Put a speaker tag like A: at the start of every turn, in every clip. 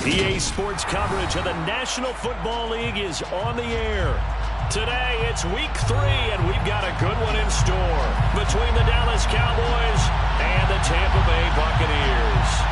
A: EA Sports coverage of the National Football League is on the air. Today, it's Week 3, and we've got a good one in store between the Dallas Cowboys and the Tampa Bay Buccaneers.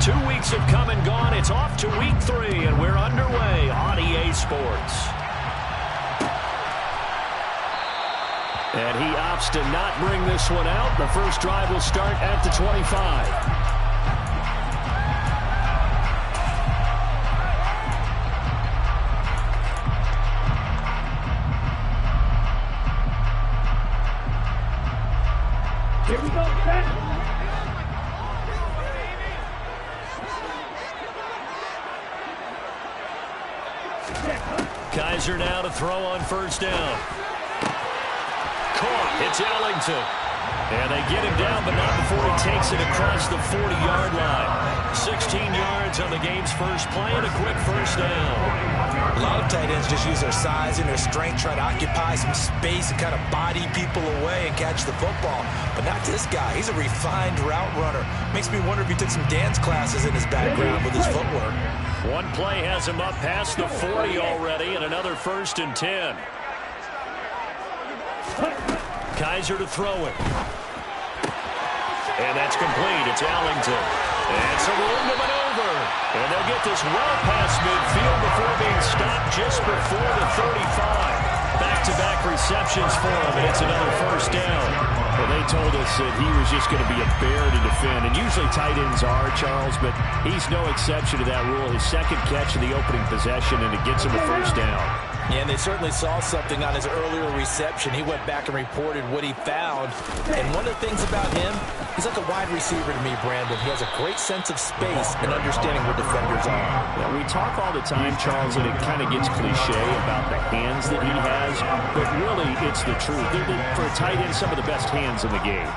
A: 2 weeks have come and gone. It's off to Week 3, and we're underway on EA Sports. And he opts to not bring this one out. The first drive will start at the 25. Kaiser now to throw on first down. Caught. It's Ellington. And they get him down, but not before he takes it across the 40-yard line. 16 yards on the game's first play and a quick first down.
B: A lot of tight ends just use their size and their strength, try to occupy some space and kind of body people away and catch the football. But not this guy. He's a refined route runner. Makes me wonder if he took some dance classes in his background with his footwork.
A: One play has him up past the 40 already, and another 1st and 10. Kaiser to throw it. And that's complete. It's Ellington. And some room to maneuver. And they'll get this well past midfield before being stopped just before the 35. Back-to-back receptions for him, and it's another first down. Well, they told us that he was just going to be a bear to defend, and usually tight ends are, Charles, but he's no exception to that rule. His second catch of the opening possession, and it gets him a first down.
B: Yeah, and they certainly saw something on his earlier reception. He went back and reported what he found. And one of the things about him, he's like a wide receiver to me, Brandon. He has a great sense of space and understanding where defenders are.
A: Yeah, we talk all the time, Charles, and it kind of gets cliche about the hands that he has, but really it's the truth. For a tight end, some of the best hands in the game.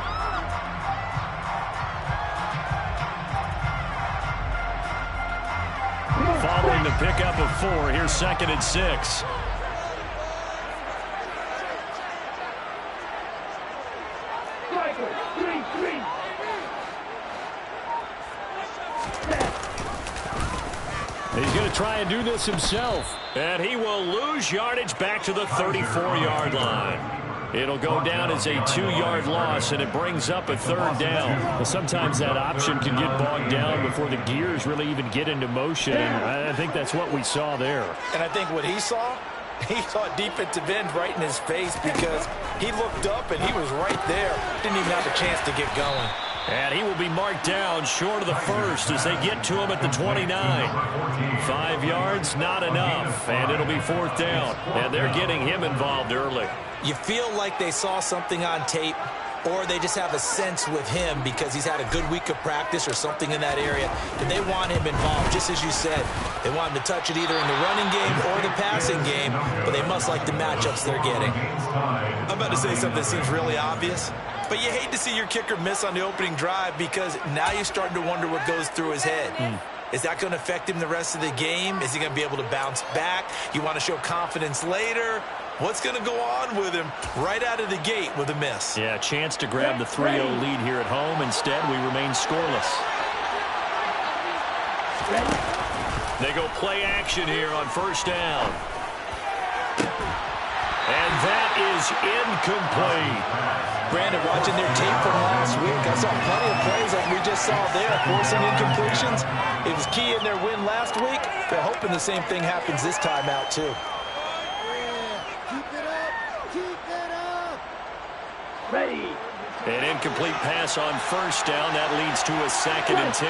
A: Following the pickup of 4, here's 2nd and 6. He's going to try and do this himself. And he will lose yardage back to the 34-yard line. It'll go down as a 2-yard loss, and it brings up a 3rd down. Well, sometimes that option can get bogged down before the gears really even get into motion, and I think that's what we saw there.
B: And I think what he saw defensive end right in his face because he looked up and he was right there. Didn't even have a chance to get going.
A: And he will be marked down short of the 1st as they get to him at the 29. 5 yards, not enough, and it'll be 4th down. And they're getting him involved early.
B: You feel like they saw something on tape, or they just have a sense with him because he's had a good week of practice or something in that area, and they want him involved, just as you said. They want him to touch it either in the running game or the passing game, but they must like the matchups they're getting. I'm about to say something that seems really obvious, but you hate to see your kicker miss on the opening drive because now you're starting to wonder what goes through his head. Is that going to affect him the rest of the game? Is he going to be able to bounce back? You want to show confidence later? What's going to go on with him right out of the gate with a miss?
A: Yeah, a chance to grab the 3-0 lead here at home. Instead, we remain scoreless. They go play action here on first down. And that is incomplete.
B: Brandon, watching their tape from last week, I saw plenty of plays like we just saw there, forcing incompletions. It was key in their win last week. They're hoping the same thing happens this time out, too.
C: Ready.
A: An incomplete pass on first down. That leads to a 2nd and 10.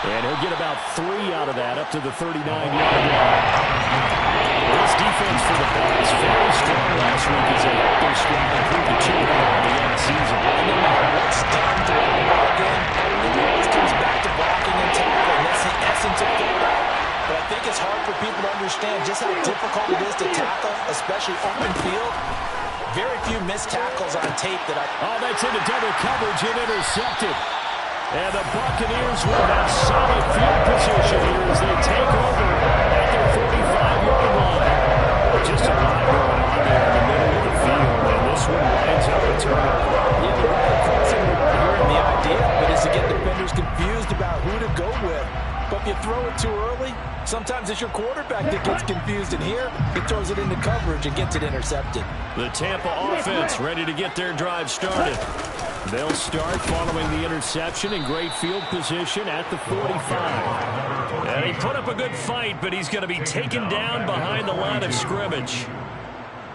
A: And he'll get about 3 out of that up to the 39-yard line. This defense for the Bucs very strong last week as they helped their squad improve to 2-0 on the end season.
B: No matter what's done throughout the ball game, it always comes back to blocking and tackling. That's the essence of football. But I think it's hard for people to understand just how difficult it is to tackle, especially open field. very few missed tackles on tape that I...
A: Oh, that's into double coverage and intercepted. And the Buccaneers will have solid field position here as they take over at their 45-yard line. Just a lot going on there in the middle of the field, and this one winds up a turnover.
B: Yeah, the right question here, and the idea of it is to get defenders confused about who to go with. But if you throw it too early, sometimes it's your quarterback that gets confused, and here he throws it into coverage and gets it intercepted.
A: The Tampa offense ready to get their drive started. They'll start following the interception in great field position at the 45. And he put up a good fight, but he's going to be taken down behind the line of scrimmage.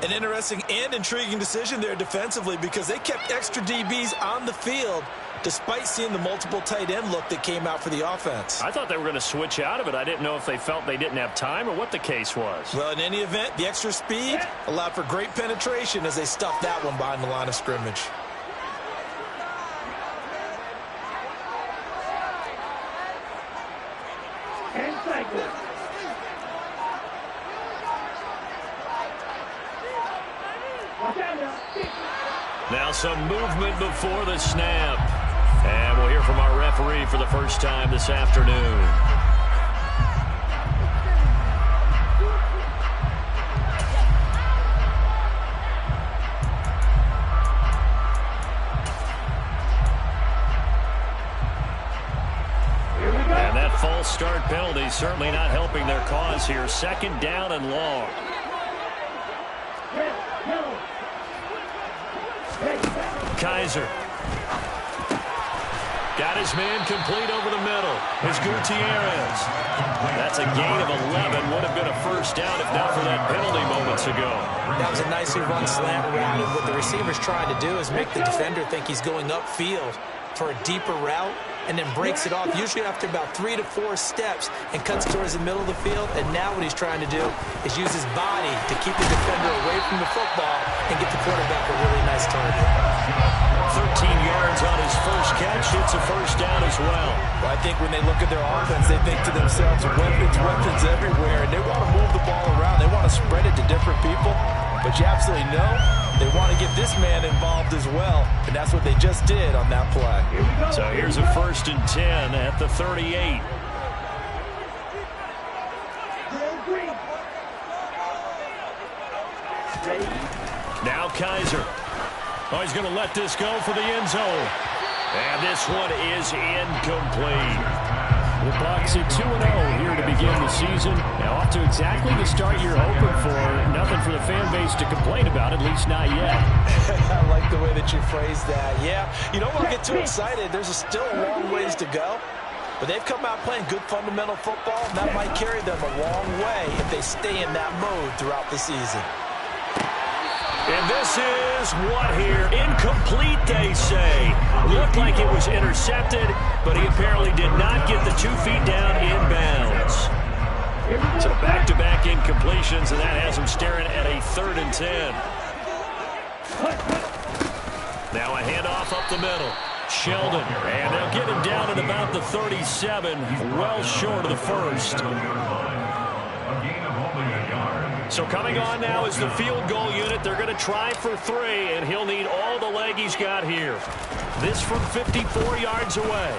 B: An interesting and intriguing decision there defensively because they kept extra DBs on the field despite seeing the multiple tight end look that came out for the offense.
A: I thought they were going to switch out of it. I didn't know if they felt they didn't have time or what the case was.
B: Well, in any event, the extra speed allowed for great penetration as they stuffed that one behind the line of scrimmage.
A: Now some movement before the snap. And we'll hear from our referee for the first time this afternoon. And that false start penalty certainly not helping their cause here. Second down and long. Kaiser. Got his man complete over the middle. It's Gutierrez. That's a gain of 11. Would have been a first down if not for that penalty moments ago.
B: That was a nicely run slant route. And what the receiver's trying to do is make the defender think he's going upfield for a deeper route and then breaks it off, usually after about 3 to 4 steps, and cuts towards the middle of the field. And now what he's trying to do is use his body to keep the defender away from the football and get the quarterback a really nice target.
A: 13 yards on his first catch. It's a first down as well.
B: Well, I think when they look at their offense, they think to themselves, weapons everywhere, and they want to move the ball around. They want to spread it to different people, but you absolutely know they want to get this man involved as well, and that's what they just did on that play.
A: So here's a 1st and 10 at the 38. Now Kaiser. Oh, he's going to let this go for the end zone. And this one is incomplete. The Bucs at 2-0 here to begin the season. Now off to exactly the start you're hoping for. Nothing for the fan base to complain about, at least not yet.
B: I like the way that you phrased that. Yeah, you don't want to get too excited. There's still a long ways to go. But they've come out playing good fundamental football, and that might carry them a long way if they stay in that mode throughout the season.
A: And this is what here? Incomplete, they say. Looked like it was intercepted, but he apparently did not get the 2 feet down inbounds. So back-to-back incompletions, and that has him staring at a 3rd and 10. Now a handoff up the middle. Sheldon, and they'll get him down at about the 37, well short of the first. So coming on now is the field goal unit. They're going to try for 3, and he'll need all the leg he's got here. This from 54 yards away.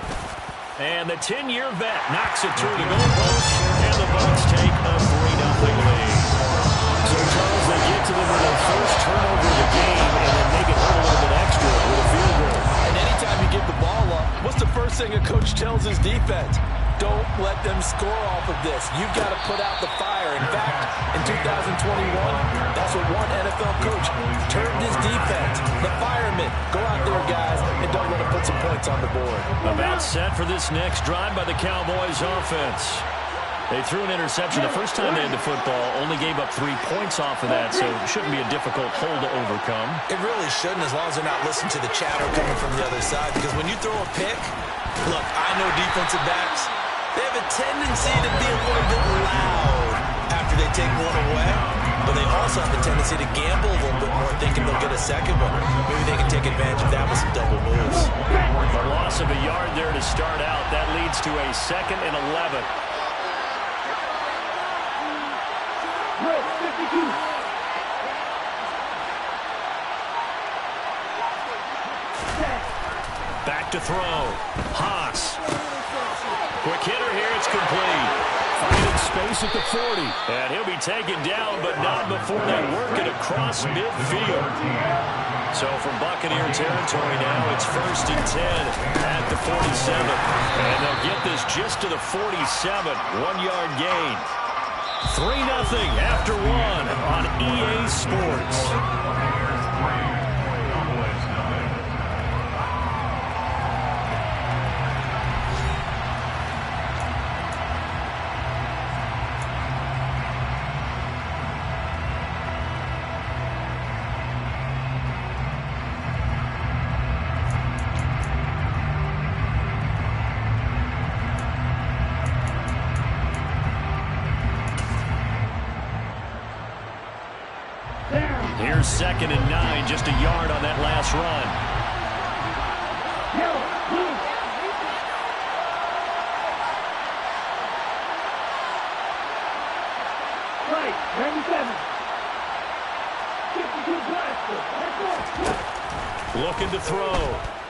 A: And the 10-year vet knocks it through the goalpost, and the Bucs take a 3-0 lead. So, Charles, they get to them with their first turnover of the game, and then make it hurt a little bit extra with a field goal.
B: And anytime you give the ball up, what's the first thing a coach tells his defense? Don't let them score off of this. You've got to put out the fire. In fact, in 2021, that's what one NFL coach termed his defense. The firemen. Go out there, guys, and don't let them put some points on the board.
A: About set for this next drive by the Cowboys offense. They threw an interception the first time they had the football, only gave up 3 points off of that, so it shouldn't be a difficult hole to overcome.
B: It really shouldn't, as long as they're not listening to the chatter coming from the other side, because when you throw a pick, look, I know defensive backs, they have a tendency to be a little bit loud after they take one away, but they also have a tendency to gamble a little bit more, thinking they'll get a second one. Maybe they can take advantage of that with some double moves.
A: A loss of a yard there to start out. That leads to a 2nd and 11. to throw. Haas. Quick hitter here. It's complete. Finding space at the 40. And he'll be taken down, but not before they work it across midfield. So from Buccaneer territory now, it's 1st and 10 at the 47. And they'll get this just to the 47. 1-yard gain. 3-0 after 1 on EA Sports. Here's 2nd and 9, just a yard on that last run.
C: Right, 97.
A: Looking to throw.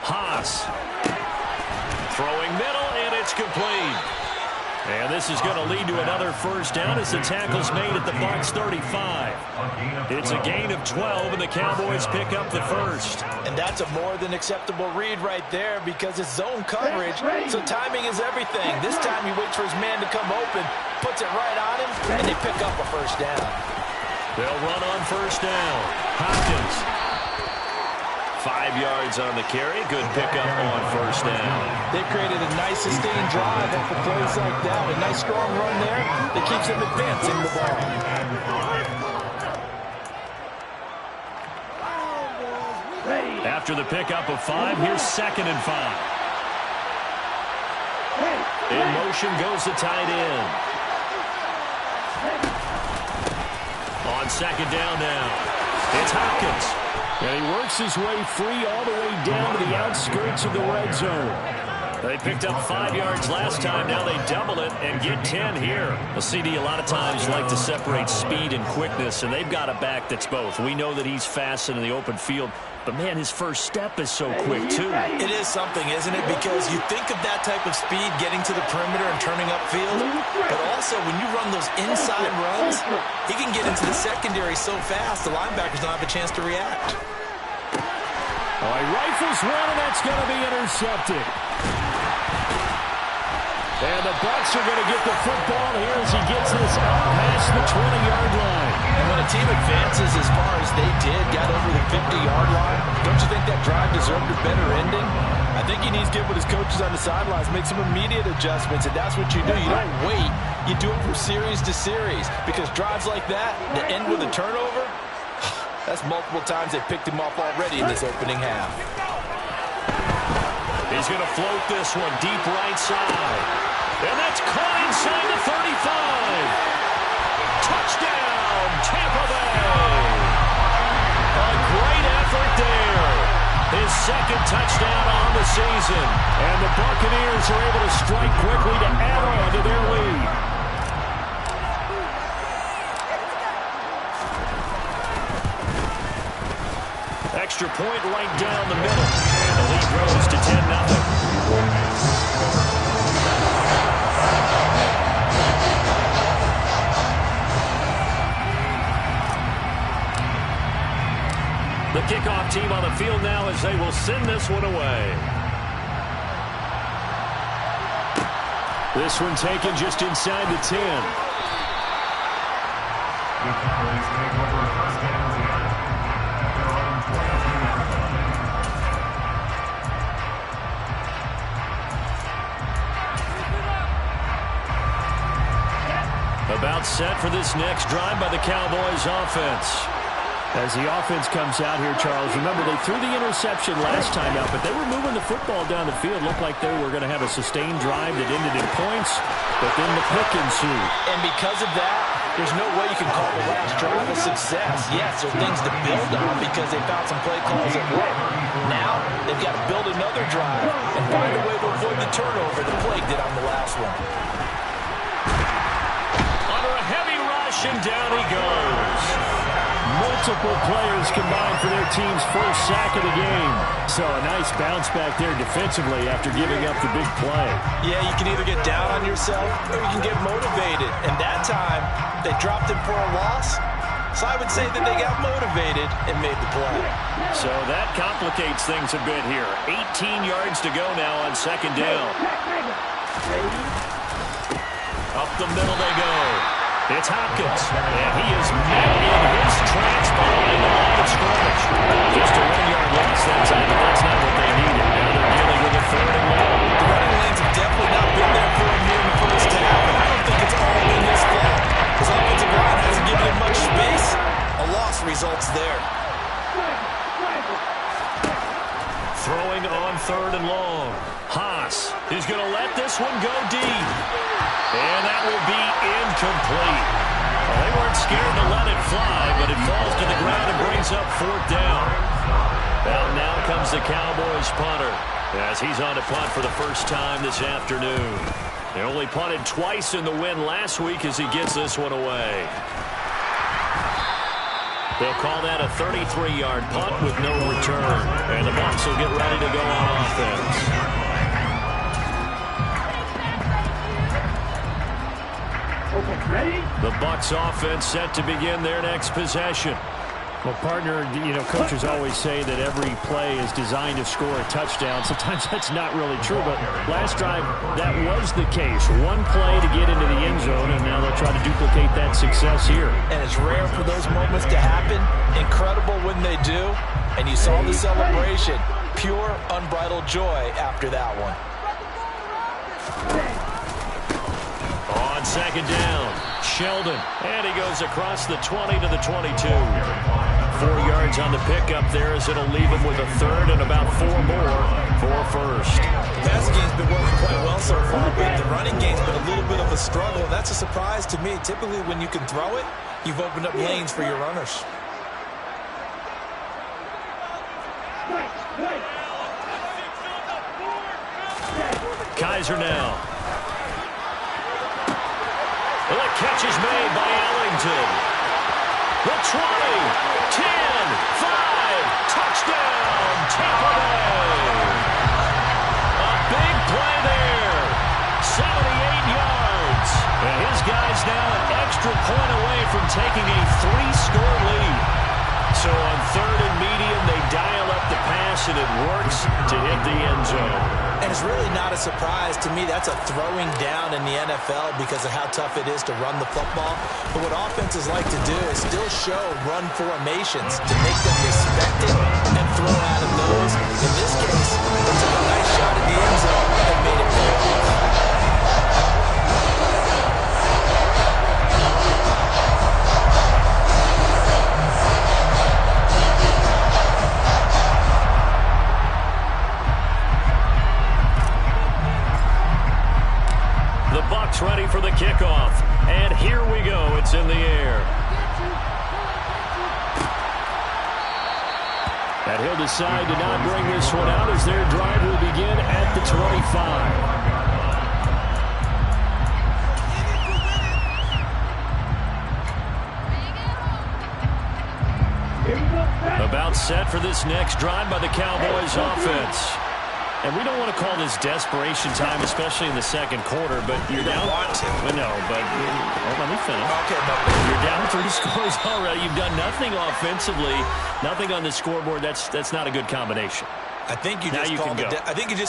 A: Haas. Throwing middle, and it's complete. And this is going to lead to another first down as the tackle's made at the Bucs 35. It's a gain of 12, and the Cowboys pick up the first.
B: And that's a more than acceptable read right there because it's zone coverage, so timing is everything. This time he waits for his man to come open, puts it right on him, and they pick up a first down.
A: They'll run on first down. Hopkins. 5 yards on the carry. Good pickup on first down.
B: They created a nice sustained drive off of plays like that. A nice strong run there that keeps them advancing the ball.
A: After the pickup of 5, here's 2nd and 5. In motion goes the tight end. On 2nd down now. It's Hopkins. And he works his way free all the way down to the outskirts of the red zone. They picked up 5 yards last time. Now they double it and get 10 here. The CD a lot of times like to separate speed and quickness, and they've got a back that's both. We know that he's fast in the open field, but, man, his first step is so quick, too.
B: It is something, isn't it? Because you think of that type of speed getting to the perimeter and turning upfield, but also when you run those inside runs, he can get into the secondary so fast the linebackers don't have a chance to react.
A: Oh, he rifles one, and that's going to be intercepted. And the Bucs are going to get the football here as he gets this out past the 20-yard line.
B: And when a team advances as far as they did, got over the 50-yard line, don't you think that drive deserved a better ending? I think he needs to get with his coaches on the sidelines, make some immediate adjustments, and that's what you do. You don't wait. You do it from series to series because drives like that, that end with a turnover, that's multiple times they picked him off already in this opening half.
A: He's going to float this one deep right side. And that's caught inside the 35. Touchdown, Tampa Bay. A great effort there. His 2nd touchdown on the season. And the Buccaneers are able to strike quickly to add on to their lead. Extra point right down the middle. And the lead grows to 10-0. The kickoff team on the field now as they will send this one away. This one taken just inside the 10. About set for this next drive by the Cowboys offense. As the offense comes out here, Charles, remember they threw the interception last time out, but they were moving the football down the field. Looked like they were going to have a sustained drive that ended in points, but then the pick ensued.
B: And because of that, there's no way you can call the last drive a success. Yes, there are things to build on because they found some play calls that work. Now, they've got to build another drive and find a way to avoid the turnover the Plague did on the last one.
A: Under a heavy rush, and down he goes. Multiple players combined for their team's first sack of the game. So a nice bounce back there defensively after giving up the big play.
B: Yeah, you can either get down on yourself or you can get motivated. And that time, they dropped him for a loss. So I would say that they got motivated and made the play.
A: So that complicates things a bit here. 18 yards to go now on second down. Up the middle they go. It's Hopkins, and he is met in his tracks behind the line of scrimmage. Just a 1 yard loss that time, but that's not what they needed. Now they're dealing with a third and long.
B: The running lanes have definitely not been there for him here in the first half, and I don't think it's all been his fault. His offensive line hasn't given him much space. A loss results there.
A: Throwing on third and long. Haas is going to let this one go deep. And that will be incomplete. Well, they weren't scared to let it fly, but it falls to the ground and brings up fourth down. Well, now comes the Cowboys punter as he's on to punt for the first time this afternoon. They only punted twice in the win last week as he gets this one away. They'll call that a 33-yard punt with no return. And the Bucs will get ready to go on offense. The Bucs offense set to begin their next possession. Well, partner, coaches always say that every play is designed to score a touchdown. Sometimes that's not really true, but last drive, that was the case. One play to get into the end zone, and now they'll try to duplicate that success here.
B: And it's rare for those moments to happen. Incredible when they do. And you saw the celebration. Pure, unbridled joy after that one.
A: On second down, Sheldon, and he goes across the 20 to the 22. 4 yards on the pickup there as it'll leave him with a third and about 4 more for first.
B: The passing game's been working quite well so far, but the running game's been a little bit of a struggle. That's a surprise to me. Typically, when you can throw it, you've opened up lanes for your runners.
A: Kaiser now. Well, the catch is made by Ellington. The 20, 10, 5, touchdown, Tampa Bay. A big play there, 78 yards. And his guys now an extra point away from taking a 3-score lead. So on third and medium, they dial up the pass, and it works to hit the end zone.
B: And it's really not a surprise to me. That's a throwing down in the NFL because of how tough it is to run the football. But what offenses like to do is still show run formations to make them respect it and throw out of those. In this case, they took a nice shot at the end zone and made it pay off.
A: Ready for the kickoff, and here we go. It's in the air, and he'll decide to not bring this one out as their drive will begin at the 25. About set for this next drive by the Cowboys offense. And we don't want to call this desperation time, especially in the second quarter, but you're down.
B: Want to.
A: No, but let me finish.
B: Okay, but
A: you're down 3 scores already. You've done nothing offensively, nothing on the scoreboard. That's not a good combination.
B: I think you just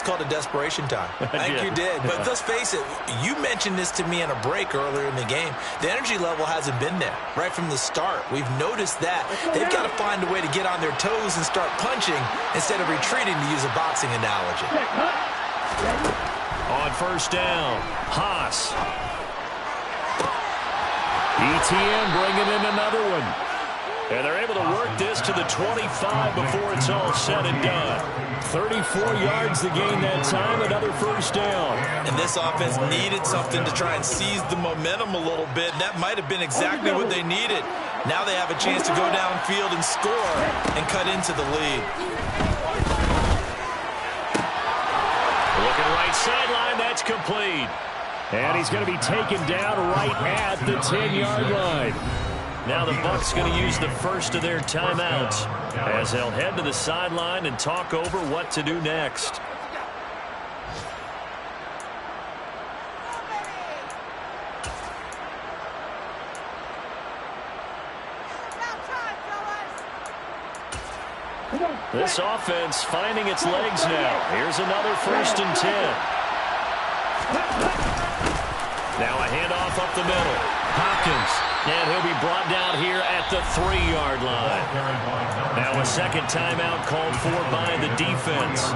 B: called it desperation time. I think you did. But let's face it, you mentioned this to me in a break earlier in the game. The energy level hasn't been there right from the start. We've noticed that. They've got to find a way to get on their toes and start punching instead of retreating, to use a boxing analogy.
A: On first down, Haas. ETN bringing in another one. And they're able to work this to the 25 before it's all said and done. 34 yards to gain that time, another first down.
B: And this offense needed something to try and seize the momentum a little bit. That might have been exactly what they needed. Now they have a chance to go downfield and score and cut into the lead.
A: Looking right sideline, that's complete. And he's going to be taken down right at the 10-yard line. Now the Bucs going to use the first of their timeouts as they'll head to the sideline and talk over what to do next. This offense finding its legs now. Here's another 1st and 10. Now a handoff up the middle. Hopkins. And he'll be brought down here at the 3-yard line. Now a second timeout called for by the defense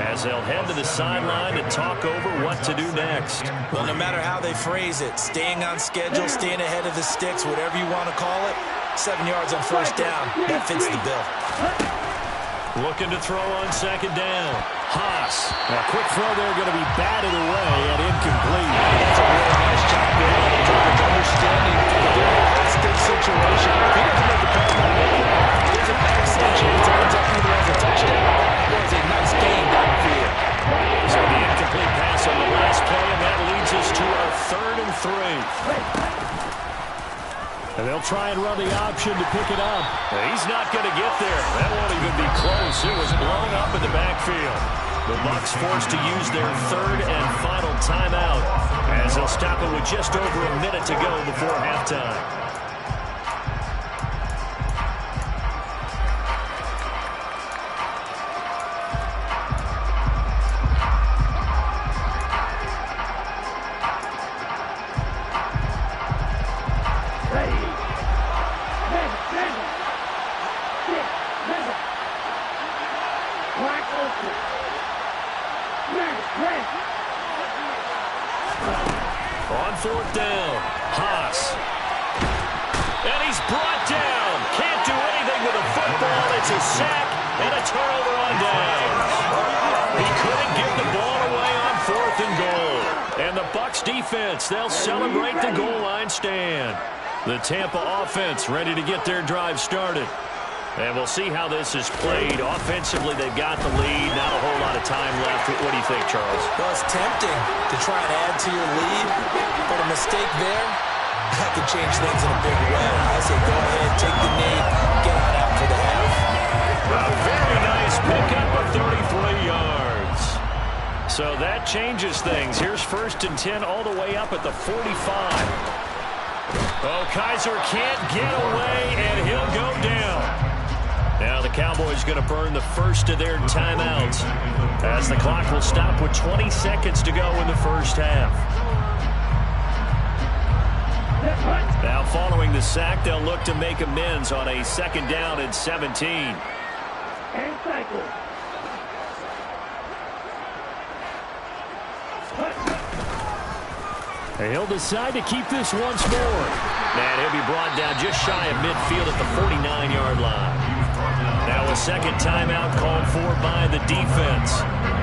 A: as they'll head to the sideline and talk over what to do next.
B: Well, no matter how they phrase it, staying on schedule, staying ahead of the sticks, whatever you want to call it, 7 yards on 1st down, that fits the bill.
A: Looking to throw on 2nd down. Haas. A quick throw there going to be batted away and incomplete.
B: That's a really nice job there. Understanding the high-stakes situation. If he doesn't make the pass by there's a excellent chance it ends up either as a touchdown or as a nice gain downfield.
A: So the incomplete pass on the last play, and that leads us to our 3rd and 3. And they'll try and run the option to pick it up. He's not going to get there. That won't even be close. It was blown up in the backfield. The Bucs forced to use their 3rd and final timeout as they'll stop it with just over a minute to go before halftime. On 4th down, Haas. And he's brought down. Can't do anything with a football. It's a sack and a turnover on downs. He couldn't get the ball away on 4th and goal. And the Bucs defense, they'll celebrate the goal line stand. The Tampa offense ready to get their drive started. And we'll see how this is played. Offensively, they've got the lead. Not a whole lot of time left. What do you think, Charles?
B: Well, it's tempting to try and add to your lead, but a mistake there, that could change things in a big way. I say go ahead, take the knee, get on out for the half.
A: A very nice pickup of 33 yards. So that changes things. Here's 1st and 10 all the way up at the 45. Oh, Kaiser can't get away, and he'll go down. Now the Cowboys going to burn the first of their timeouts as the clock will stop with 20 seconds to go in the first half. Now following the sack, they'll look to make amends on a 2nd down and 17.
C: And cycle.
A: He'll decide to keep this once more. And he'll be brought down just shy of midfield at the 49-yard line. Now a 2nd timeout called for by the defense.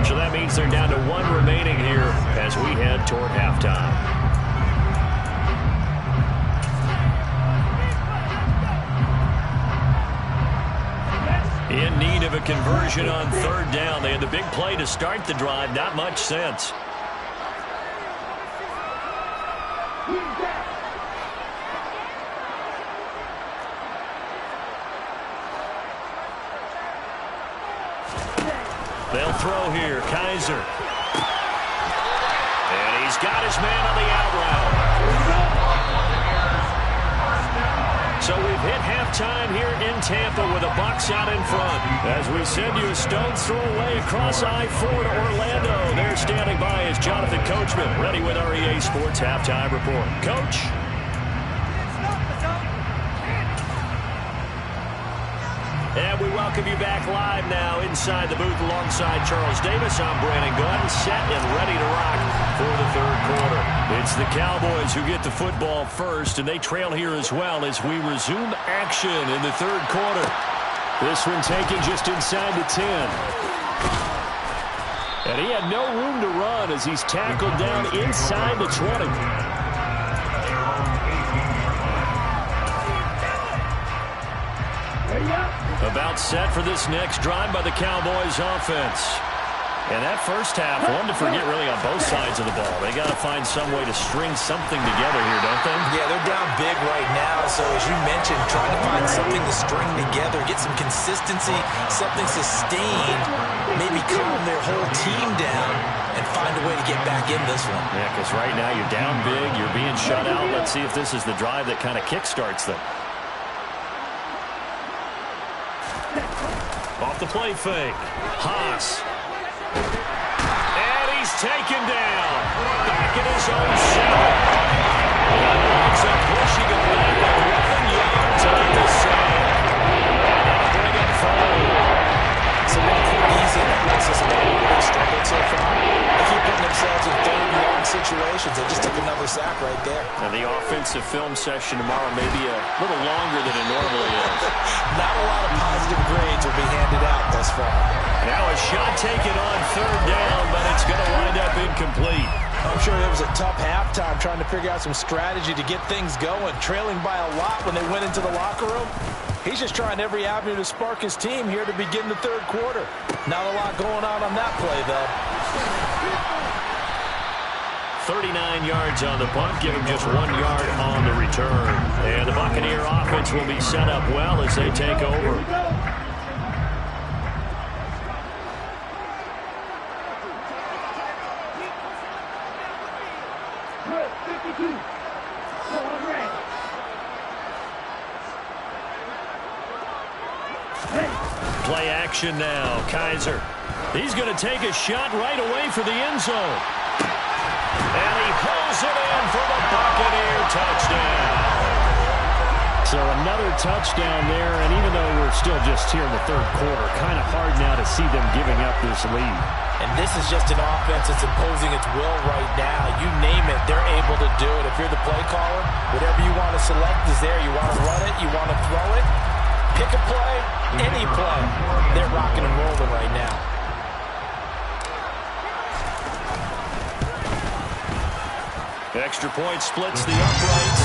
A: So that means they're down to 1 remaining here as we head toward halftime. In need of a conversion on 3rd down. They had the big play to start the drive. Not much sense. They'll throw here. Kaiser. And he's got his man on the out route. So we've hit halftime here in Tampa with the Bucs out in front. As we send you a stone's throw away across I-4 to Orlando. There standing by is Jonathan Coachman, ready with our EA Sports Halftime Report. Coach? And we welcome you back live now inside the booth alongside Charles Davis. I'm Brandon Gunn, set and ready to rock for the 3rd quarter. It's the Cowboys who get the football first, and they trail here as well as we resume action in the 3rd quarter. This one taken just inside the 10. And he had no room to run as he's tackled down inside the 20. About set for this next drive by the Cowboys offense. And that first half, one to forget really on both sides of the ball. They got to find some way to string something together here, don't they?
B: Yeah, they're down big right now. So as you mentioned, trying to find something to string together, get some consistency, something sustained, maybe calm their whole team down and find a way to get back in this one.
A: Yeah, because right now you're down big, you're being shut out. Let's see if this is the drive that kind of kickstarts them. Off the play fake. Haas. And he's taken down. Back in his own center. It's a pushing it back 11 yards on the side. Bring it forward.
B: So one pretty easy analysis of how they've struggled so far. They keep putting themselves in third and long situations. They just took another sack right there.
A: And the offensive film session tomorrow may be a little longer than it normally is.
B: Not a lot of positive grades will be handed out thus far.
A: Now a shot taken on third down, but it's going to wind up incomplete.
B: I'm sure it was a tough halftime trying to figure out some strategy to get things going, trailing by a lot when they went into the locker room. He's just trying every avenue to spark his team here to begin the third quarter. Not a lot going on that play, though.
A: 39 yards on the punt, give him just 1 yard on the return. And the Buccaneer offense will be set up well as they take over. Play action now. Kaiser. He's going to take a shot right away for the end zone. And he pulls it in for the Buccaneer touchdown. So another touchdown there, and even though we're still just here in the third quarter, kind of hard now to see them giving up this lead.
B: And this is just an offense that's imposing its will right now. You name it, they're able to do it. If you're the play caller, whatever you want to select is there. You want to run it, you want to throw it, pick a play, any play. They're rocking and rolling right now.
A: Extra point splits the uprights,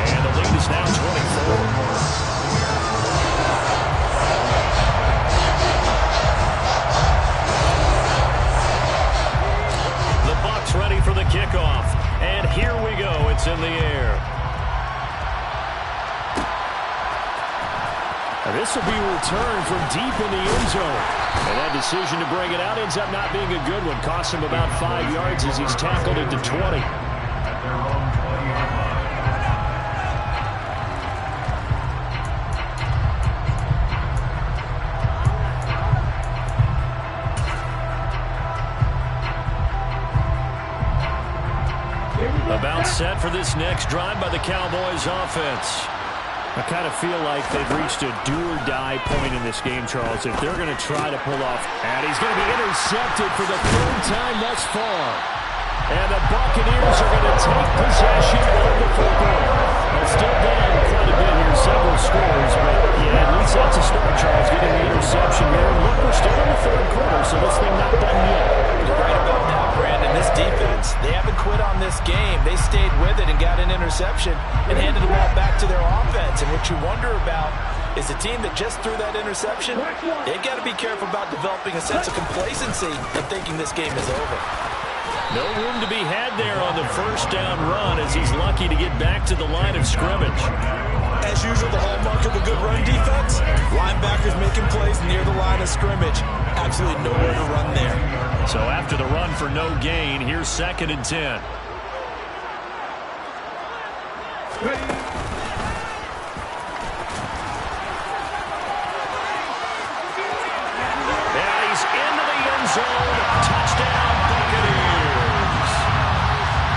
A: and the lead is now 24. Ready for the kickoff, and here we go. It's in the air. And this will be a return from deep in the end zone. And that decision to bring it out ends up not being a good one. Costs him about 5 yards as he's tackled it to 20. About set for this next drive by the Cowboys offense. I kind of feel like they've reached a do-or-die point in this game, Charles, if they're going to try to pull off. And he's going to be intercepted for the third time thus far. And the Buccaneers are going to take possession of the football. They're still down quite a bit here, several scores, but yeah, at least that's a start, Charles, getting the interception there. And look, we're still in the third quarter, so this thing not done yet.
B: You're right about that, Brandon. This defense, they haven't quit on this game. They stayed with it and got an interception and handed the ball back to their offense. And what you wonder about is the team that just threw that interception, they've got to be careful about developing a sense of complacency and thinking this game is over.
A: No room to be had there on the first down run as he's lucky to get back to the line of scrimmage.
B: As usual, the hallmark of a good run defense, linebackers making plays near the line of scrimmage. Absolutely nowhere to run there.
A: So after the run for no gain, here's 2nd and 10. And he's into the end zone. Touchdown, Buccaneers.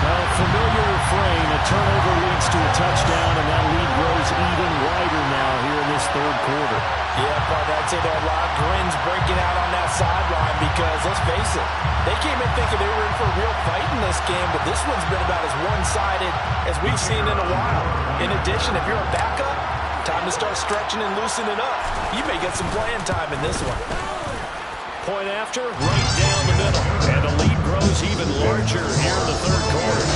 A: Well, familiar refrain. A turnover leads to a touchdown, and that lead grows even wider now here in this third quarter.
B: Yeah, but I'd say there are a lot of grins breaking out on that sideline because, let's face it, they came in thinking they were in for a real fight in this game, but this one's been about as one-sided as we've seen in a while. In addition, if you're a backup, time to start stretching and loosening up. You may get some playing time in this one.
A: Point after, right down the middle. And the lead grows even larger here in the third quarter.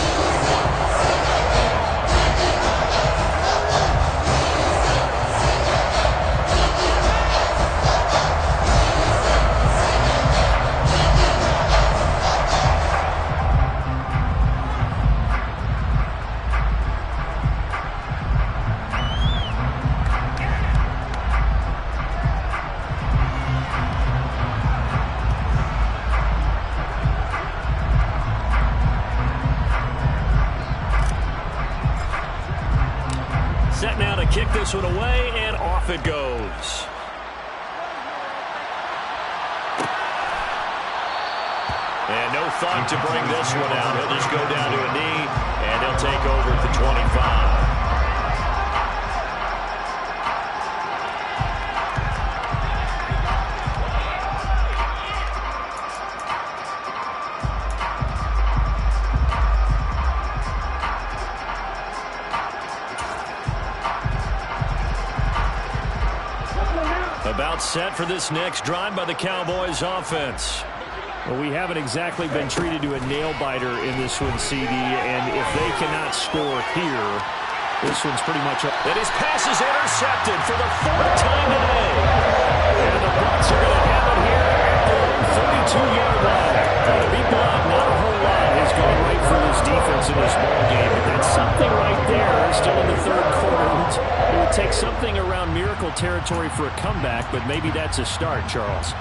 A: kick this one away, and off it goes. And no thought to bring this one out. He'll just go down to a knee, and he'll take over at the 25. About set for this next drive by the Cowboys offense.
D: Well, we haven't exactly been treated to a nail-biter in this one, CD, and if they cannot score here, this one's pretty much up.
A: And his pass is intercepted for the fourth time today. And the Bucs are going to have it here at their 32-yard line. To be blunt, not a whole lot has gone right for this defense in this ballgame, but that's something right there. Still in the third quarter. It would take something around miracle territory for a comeback, but maybe that's a start, Charles.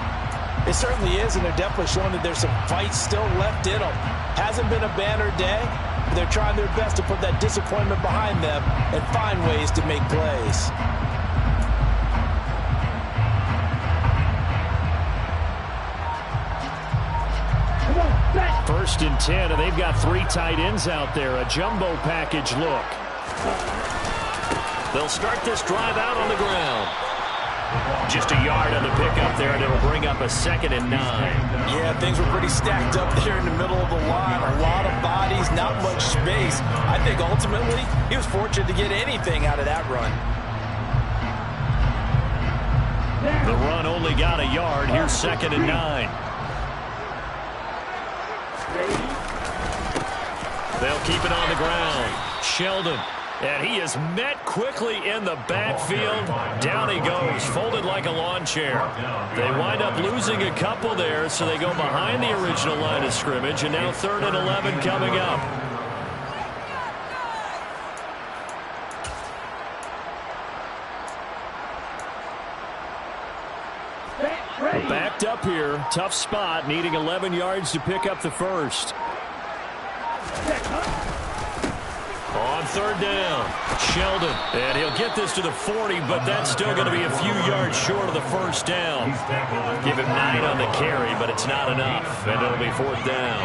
B: It certainly is, and they're definitely showing that there's some fight still left in them. Hasn't been a banner day, but they're trying their best to put that disappointment behind them and find ways to make plays.
A: First and 10, and they've got 3 tight ends out there. A jumbo package look. They'll start this drive out on the ground. Just a yard on the pickup there, and it'll bring up a 2nd and 9.
B: Yeah, things were pretty stacked up there in the middle of the line. A lot of bodies, not much space. I think ultimately he was fortunate to get anything out of that run.
A: The run only got a yard. Here's 2nd and 9. They'll keep it on the ground. Sheldon. And he is met quickly in the backfield. Down he goes, folded like a lawn chair. They wind up losing a couple there, so they go behind the original line of scrimmage, and now 3rd and 11 coming up. Backed up here, tough spot, needing 11 yards to pick up the first. On 3rd down, Sheldon. And he'll get this to the 40, but that's still going to be a few yards short of the first down. Give him 9 on the carry, but it's not enough, and it'll be 4th down.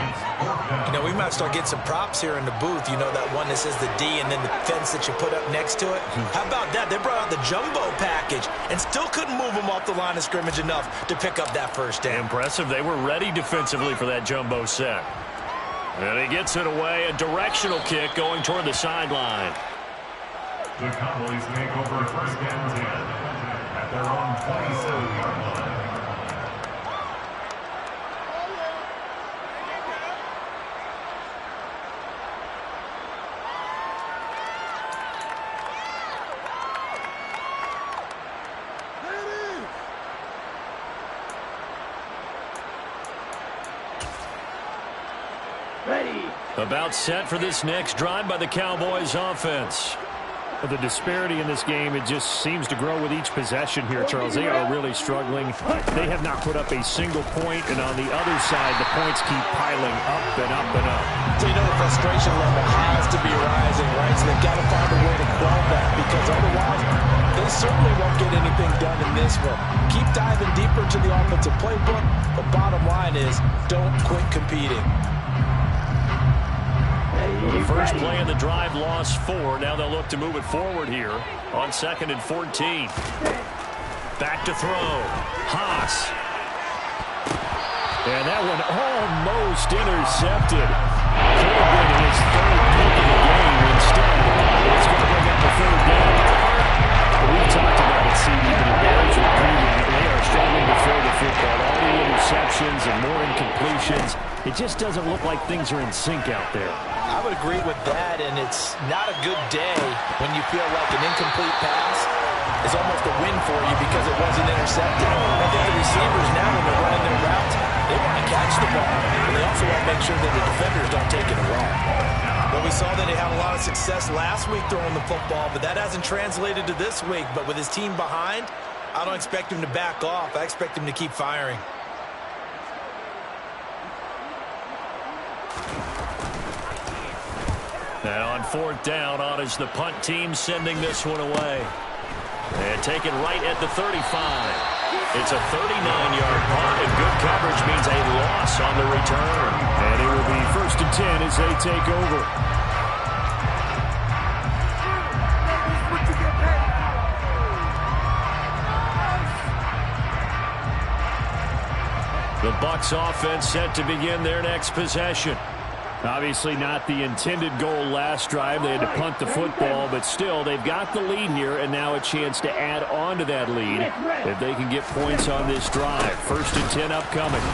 B: You know, we might start getting some props here in the booth. You know, that one that says the D and then the fence that you put up next to it? How about that? They brought out the jumbo package and still couldn't move them off the line of scrimmage enough to pick up that first down.
A: Impressive. They were ready defensively for that jumbo set. And he gets it away, a directional kick going toward the sideline.
E: The Cowboys make over 1st and 10 at their own 27-yard line.
A: About set for this next drive by the Cowboys offense.
D: The disparity in this game, it just seems to grow with each possession here, Charles. They are really struggling. They have not put up a single point, and on the other side, the points keep piling up and up and up.
B: So you know the frustration level has to be rising, right? So they've got to find a way to quell that, because otherwise they certainly won't get anything done in this one. Keep diving deeper into the offensive playbook, but bottom line is don't quit competing.
A: The first play of the drive lost 4. Now they'll look to move it forward here on 2nd and 14. Back to throw. Haas. And that one almost intercepted. Could have been his 3rd pick of the game. Instead, it's going to bring up the 3rd down. We've talked about it, CD, but it bears repeating. They are struggling to throw the football. All the interceptions and more incompletions. It just doesn't look like things are in sync out there.
B: I would agree with that, and it's not a good day when you feel like an incomplete pass is almost a win for you because it wasn't intercepted. I think the receivers now, when they're running their routes, they want to catch the ball, and they also want to make sure that the defenders don't take it away. Well, we saw that he had a lot of success last week throwing the football, but that hasn't translated to this week. But with his team behind, I don't expect him to back off. I expect him to keep firing.
A: And on 4th down, on is the punt team sending this one away. And taken right at the 35. It's a 39-yard punt, and good coverage means a loss on the return.
D: And it will be 1st and 10 as they take over. The Bucs offense set to begin their next possession. Obviously not the intended goal last drive. They had to punt the football, but still they've got the lead here and now a chance to add on to that lead if they can get points on this drive. 1st and 10 upcoming.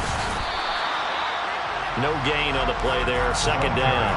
A: No gain on the play there. 2nd down.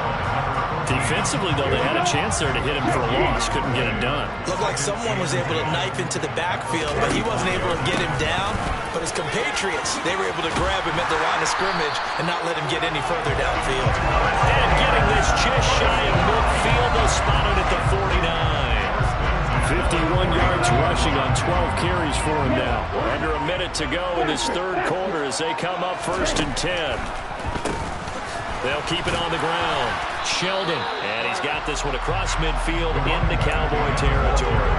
A: Defensively, though, they had a chance there to hit him for a loss. Couldn't get it done.
B: Looked like someone was able to knife into the backfield, but he wasn't able to get him down. But his compatriots, they were able to grab him at the line of scrimmage and not let him get any further downfield.
A: And getting this just shy of midfield, they'll spot it at the 49.
D: 51 yards rushing on 12 carries for him now.
A: Under a minute to go in this 3rd quarter as they come up 1st and 10. They'll keep it on the ground. Sheldon, and he's got this one across midfield into Cowboy territory.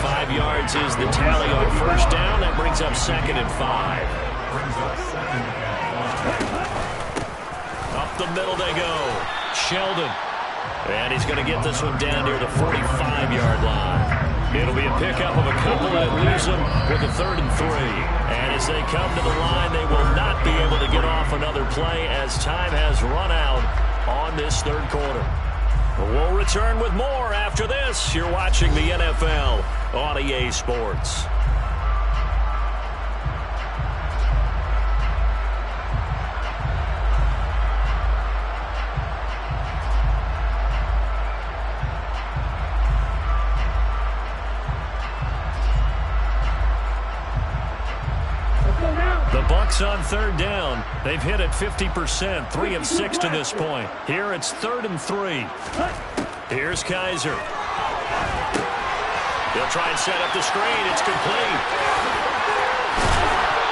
A: 5 yards is the tally on 1st down. That brings up 2nd and 5. Up the middle they go. Sheldon. And he's going to get this one down near the 45-yard line. It'll be a pickup of a couple that leaves them with a 3rd and 3. And as they come to the line, they will not be able to get off another play as time has run out on this 3rd quarter. We'll return with more after this. You're watching the NFL on EA Sports. The Bucs on 3rd down. They've hit it 50%, 3 of 6 to this point. Here it's 3rd and 3. Here's Kaiser. They'll try and set up the screen. It's complete.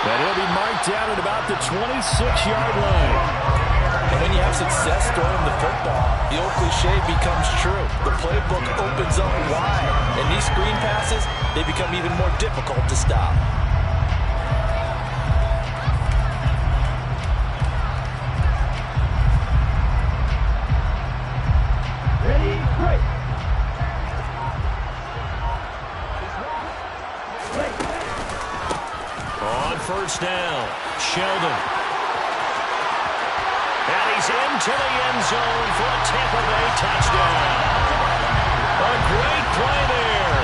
D: And he'll be marked down at about the 26-yard line.
B: And when you have success throwing the football, the old cliche becomes true. The playbook opens up wide. And these screen passes, they become even more difficult to stop.
A: On 1st down, Sheldon. And he's into the end zone for a Tampa Bay touchdown. A great play there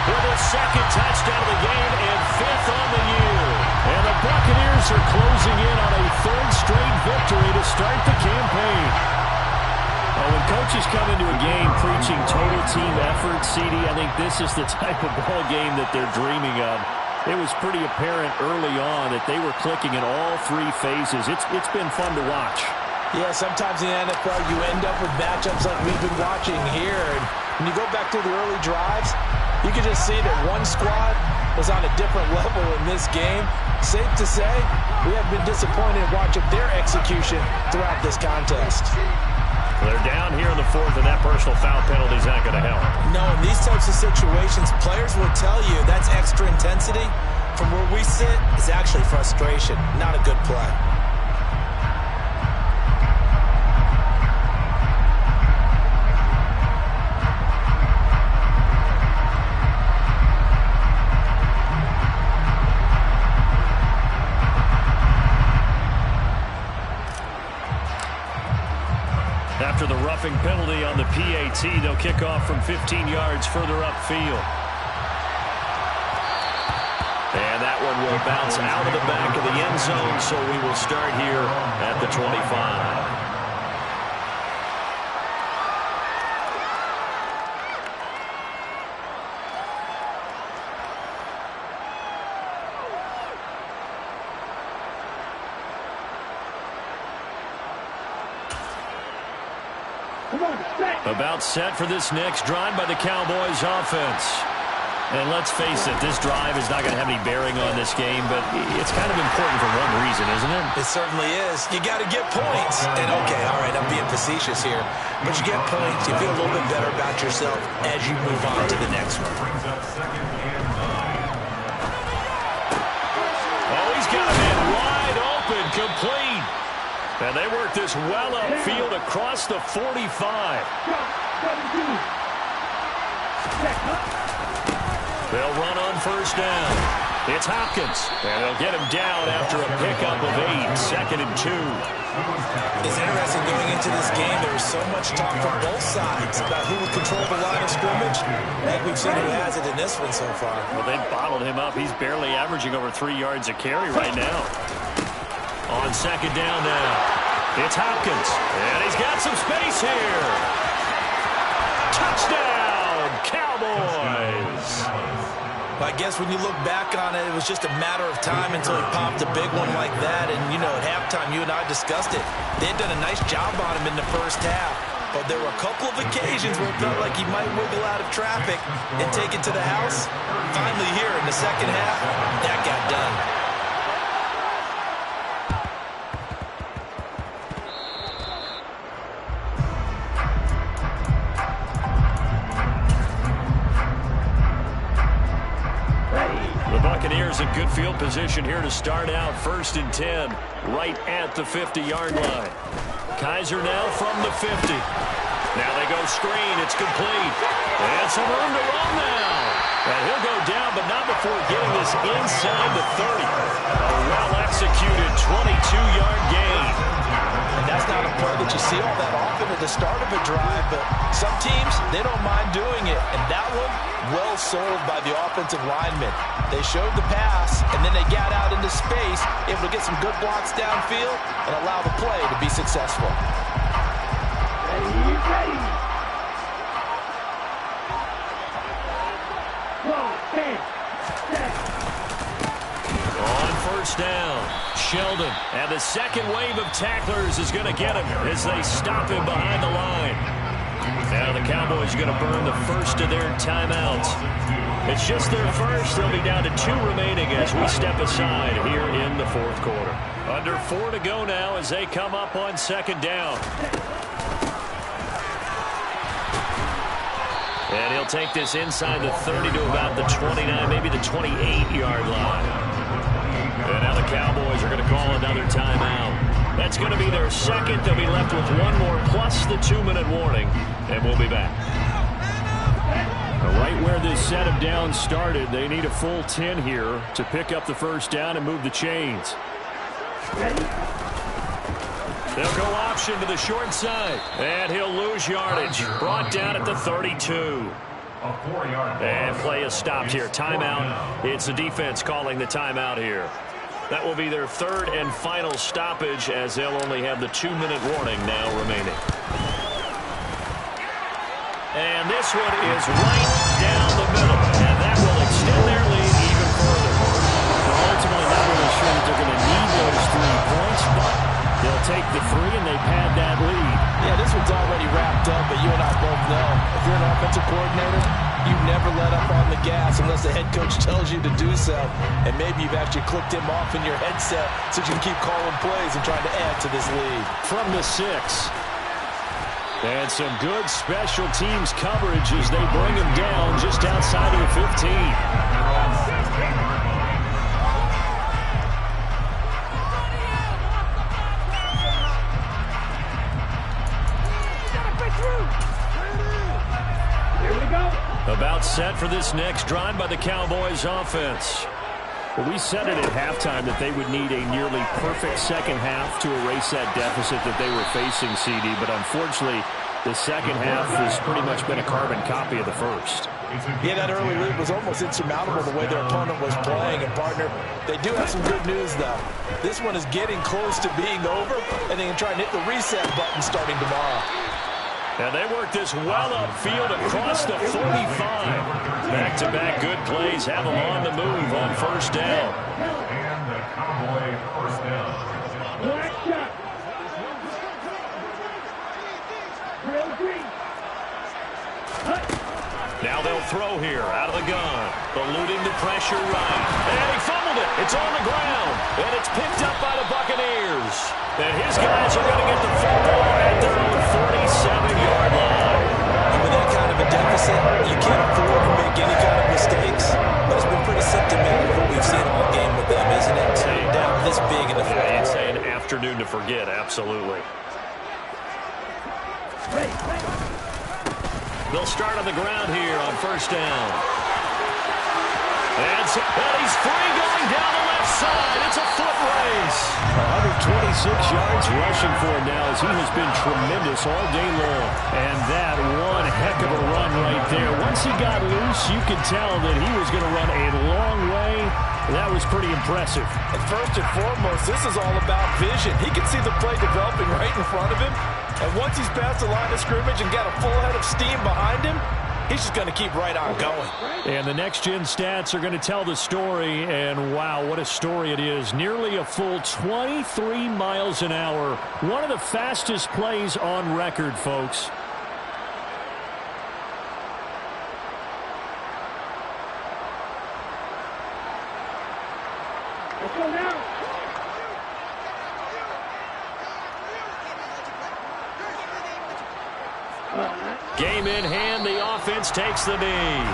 A: with his 2nd touchdown of the game and 5th on the year.
D: And the Buccaneers are closing in on a 3rd straight victory to start the campaign. Well, when coaches come into a game preaching total team effort, CD, I think this is the type of ball game that they're dreaming of. It was pretty apparent early on that they were clicking in all 3 phases. It's been fun to watch.
B: Yeah, sometimes in the NFL you end up with matchups like we've been watching here. And when you go back to the early drives, you can just see that one squad was on a different level in this game. Safe to say, we have been disappointed watching their execution throughout this contest.
A: They're down here in the 4th, and that personal foul penalty is not going to help.
B: No, in these types of situations, players will tell you that's extra intensity. From where we sit, it's actually frustration, not a good play.
A: After the roughing penalty on the PAT, they'll kick off from 15 yards further upfield. And that one will bounce out of the back of the end zone, so we will start here at the 25. About set for this next drive by the Cowboys offense. And let's face it, this drive is not going to have any bearing on this game, but it's kind of important for one reason, isn't it?
B: It certainly is. You got to get points. And, okay, all right, I'm being facetious here. But you get points, you feel a little bit better about yourself as you move on to the next one.
A: Oh, he's got a man wide open, complete. And they work this well upfield across the 45. They'll run on first down. It's Hopkins, and they'll get him down after a pickup of 8, 2nd and 2.
B: It's interesting going into this game. There was so much talk from both sides about who would control the line of scrimmage. I think we've seen who has it in this one so far.
A: Well, they bottled him up. He's barely averaging over 3 yards a carry right now. On second down now, it's Hopkins, and he's got some space here. Touchdown, Cowboys!
B: I guess when you look back on it, it was just a matter of time until he popped a big one like that. And, you know, at halftime, you and I discussed it. They had done a nice job on him in the first half. But there were a couple of occasions where it felt like he might wiggle out of traffic and take it to the house. Finally here in the second half, that got done.
A: Buccaneers in good field position here to start out. 1st and 10, right at the 50-yard line. Kaiser now from the 50. Now they go screen. It's complete. And some room to run now. And he'll go down, but not before getting this inside the 30. A well-executed 22-yard gain.
B: And that's not a play that you see all that often at the start of a drive, but some teams, they don't mind doing it. And that one, well sold by the offensive lineman. They showed the pass, and then they got out into space, able to get some good blocks downfield and allow the play to be successful.
C: Ready.
A: On first down, Sheldon, and the second wave of tacklers is going to get him as they stop him behind the line. Now the Cowboys are going to burn the first of their timeouts. It's just their first. They'll be down to 2 remaining as we step aside here in the 4th quarter. Under 4 to go now as they come up on second down. And he'll take this inside the 30 to about the 29, maybe the 28-yard line. And now the Cowboys are going to call another timeout. That's going to be their second. They'll be left with 1 more plus the 2-minute warning. And we'll be back.
D: Right where this set of downs started, they need a full 10 here to pick up the first down and move the chains.
A: They'll go option to the short side. And he'll lose yardage. Brought down at the 32. And play is stopped here. Timeout. It's the defense calling the timeout here. That will be their 3rd and final stoppage as they'll only have the 2-minute warning now remaining. And this one is right down the middle. And that will extend their lead even further.
D: They're ultimately not really sure that they're going to need those 3 points, but they'll take the 3 and they pad that lead.
B: Yeah, this one's already wrapped up, but you and I both know if you're an offensive coordinator, you never let up on the gas unless the head coach tells you to do so. And maybe you've actually clicked him off in your headset so you can keep calling plays and trying to add to this lead.
D: From the 6. And some good special teams coverage as they bring him down just outside of the 15.
A: About set for this next drive by the Cowboys offense.
D: Well, we said it at halftime that they would need a nearly perfect second half to erase that deficit that they were facing, CD. But unfortunately, the second half has pretty much been a carbon copy of the first.
B: Yeah, that early lead was almost insurmountable the way their opponent was playing. And, partner, they do have some good news, though. This one is getting close to being over, and they can try and hit the reset button starting tomorrow.
A: And they work this well upfield across the 45. Back-to-back good plays have them on the move on first down.
E: And the Cowboy first down.
C: Black shot. Real green.
A: Now they'll throw here out of the gun. Eluding the pressure right. And he fumbled it. It's on the ground. And it's picked up by the Buccaneers. And his guys are going to get the football at their own 47-yard line.
B: And with that kind of a deficit, you can't afford to make any kind of mistakes. But it's been pretty symptomatic of what we've seen all game with them, isn't it? Down this big in the fourth.
A: Yeah, you'd say an afternoon to forget, absolutely. They'll start on the ground here on first down. And he's free going down the left side. It's a foot race.
D: 126 yards rushing for him now as he has been tremendous all day long. And that one heck of a run right there. Once he got loose, you could tell that he was going to run a long way. That was pretty impressive.
B: And first and foremost, this is all about vision. He can see the play developing right in front of him. And once he's past the line of scrimmage and got a full head of steam behind him, he's just going to keep right on going.
D: And the next-gen stats are going to tell the story, and wow, what a story it is. Nearly a full 23 miles an hour. One of the fastest plays on record, folks.
C: Let's go now.
A: Game in hand, the offense takes the knee.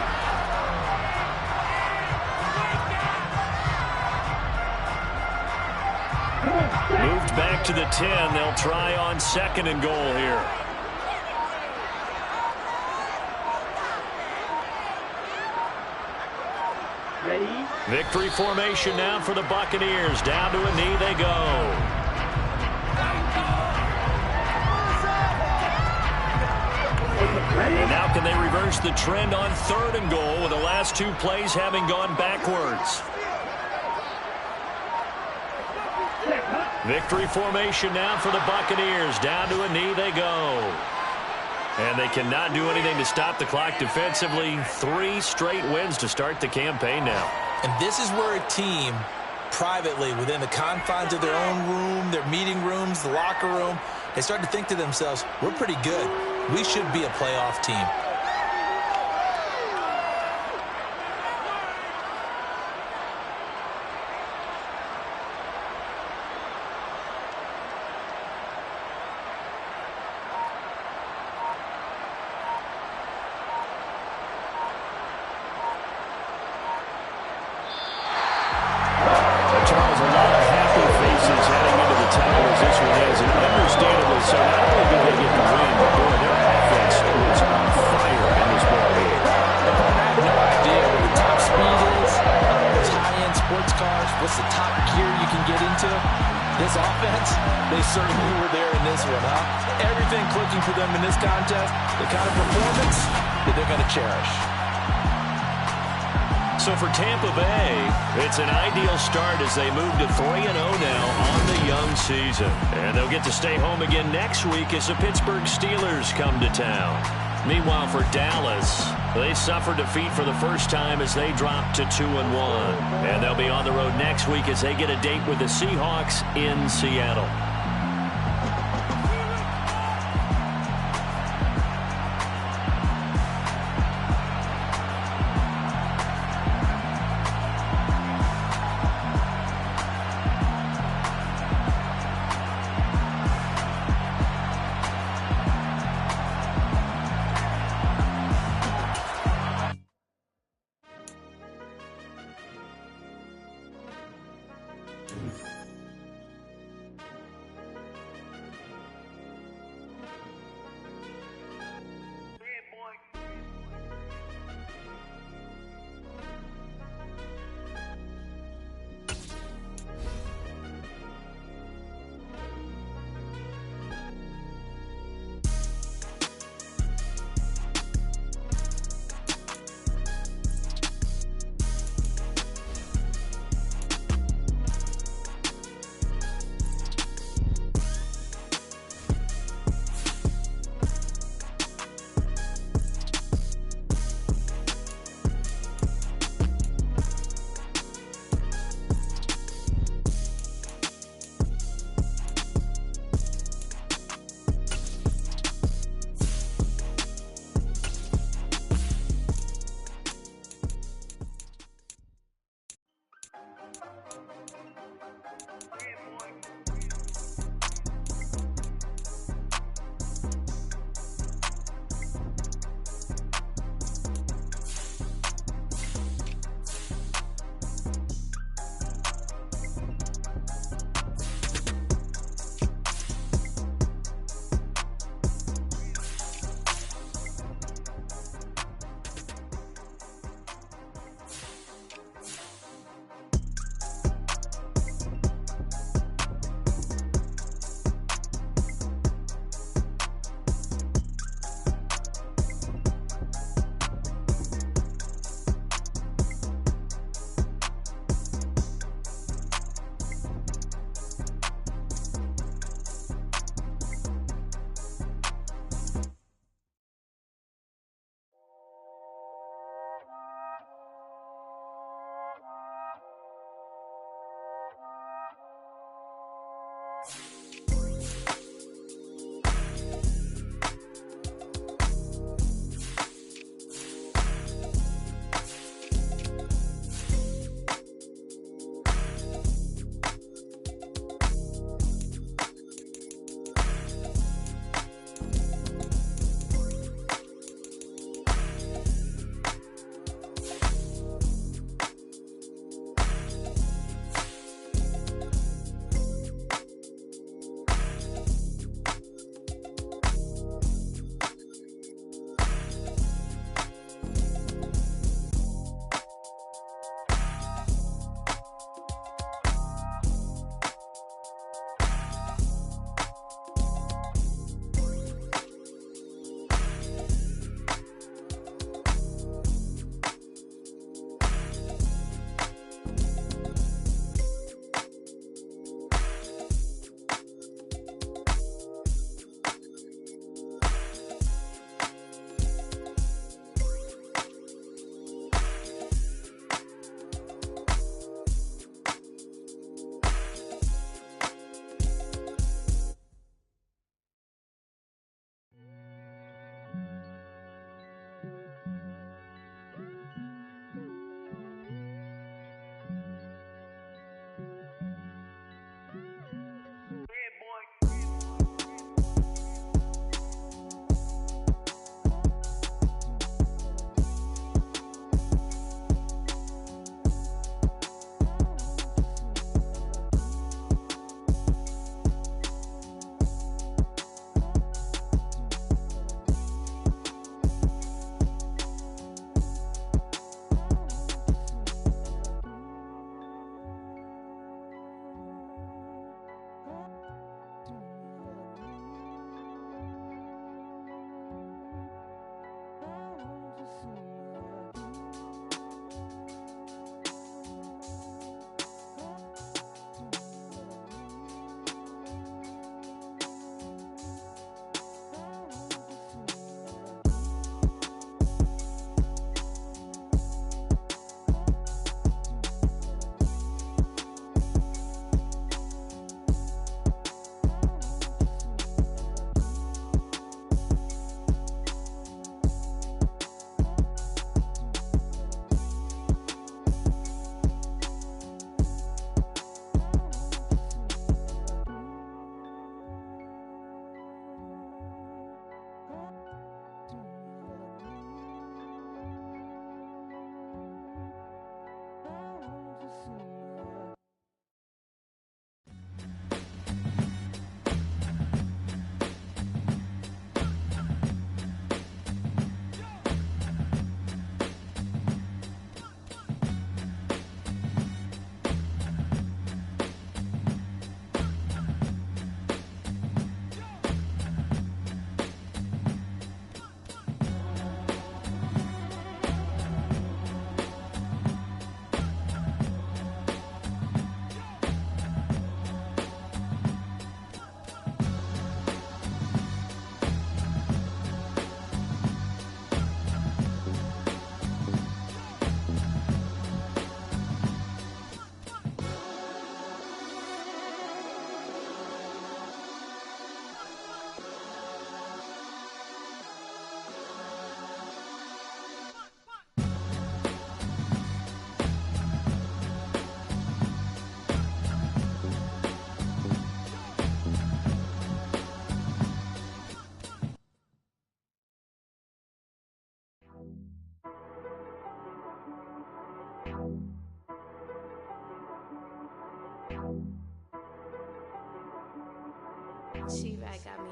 A: Moved back to the 10. They'll try on second and goal here.
C: Ready?
A: Victory formation now for the Buccaneers. Down to a knee they go. And now can they reverse the trend on third and goal with the last two plays having gone backwards? Victory formation now for the Buccaneers. Down to a knee they go. And they cannot do anything to stop the clock defensively. 3 straight wins to start the campaign now.
B: And this is where a team, privately, within the confines of their own room, their meeting rooms, the locker room, they start to think to themselves, we're pretty good. We should be a playoff team.
D: Charles, a lot of happy faces heading into the tunnel as this one is, and understandably so. Not only did they get the win, but boy, their offense was on fire in this ball game.
B: I have no idea what the top speed is, those high-end sports cars, what's the top gear you can get into. This offense, they certainly were there in this one, huh? Everything clicking for them in this contest, the kind of performance that they're going to cherish.
A: So for Tampa Bay, it's an ideal start as they move to 3-0 now on the young season. And they'll get to stay home again next week as the Pittsburgh Steelers come to town. Meanwhile, for Dallas, they suffered defeat for the first time as they dropped to 2-1. And they'll be on the road next week as they get a date with the Seahawks in Seattle.
F: She-Rag got me.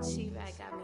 F: She-Rag got me.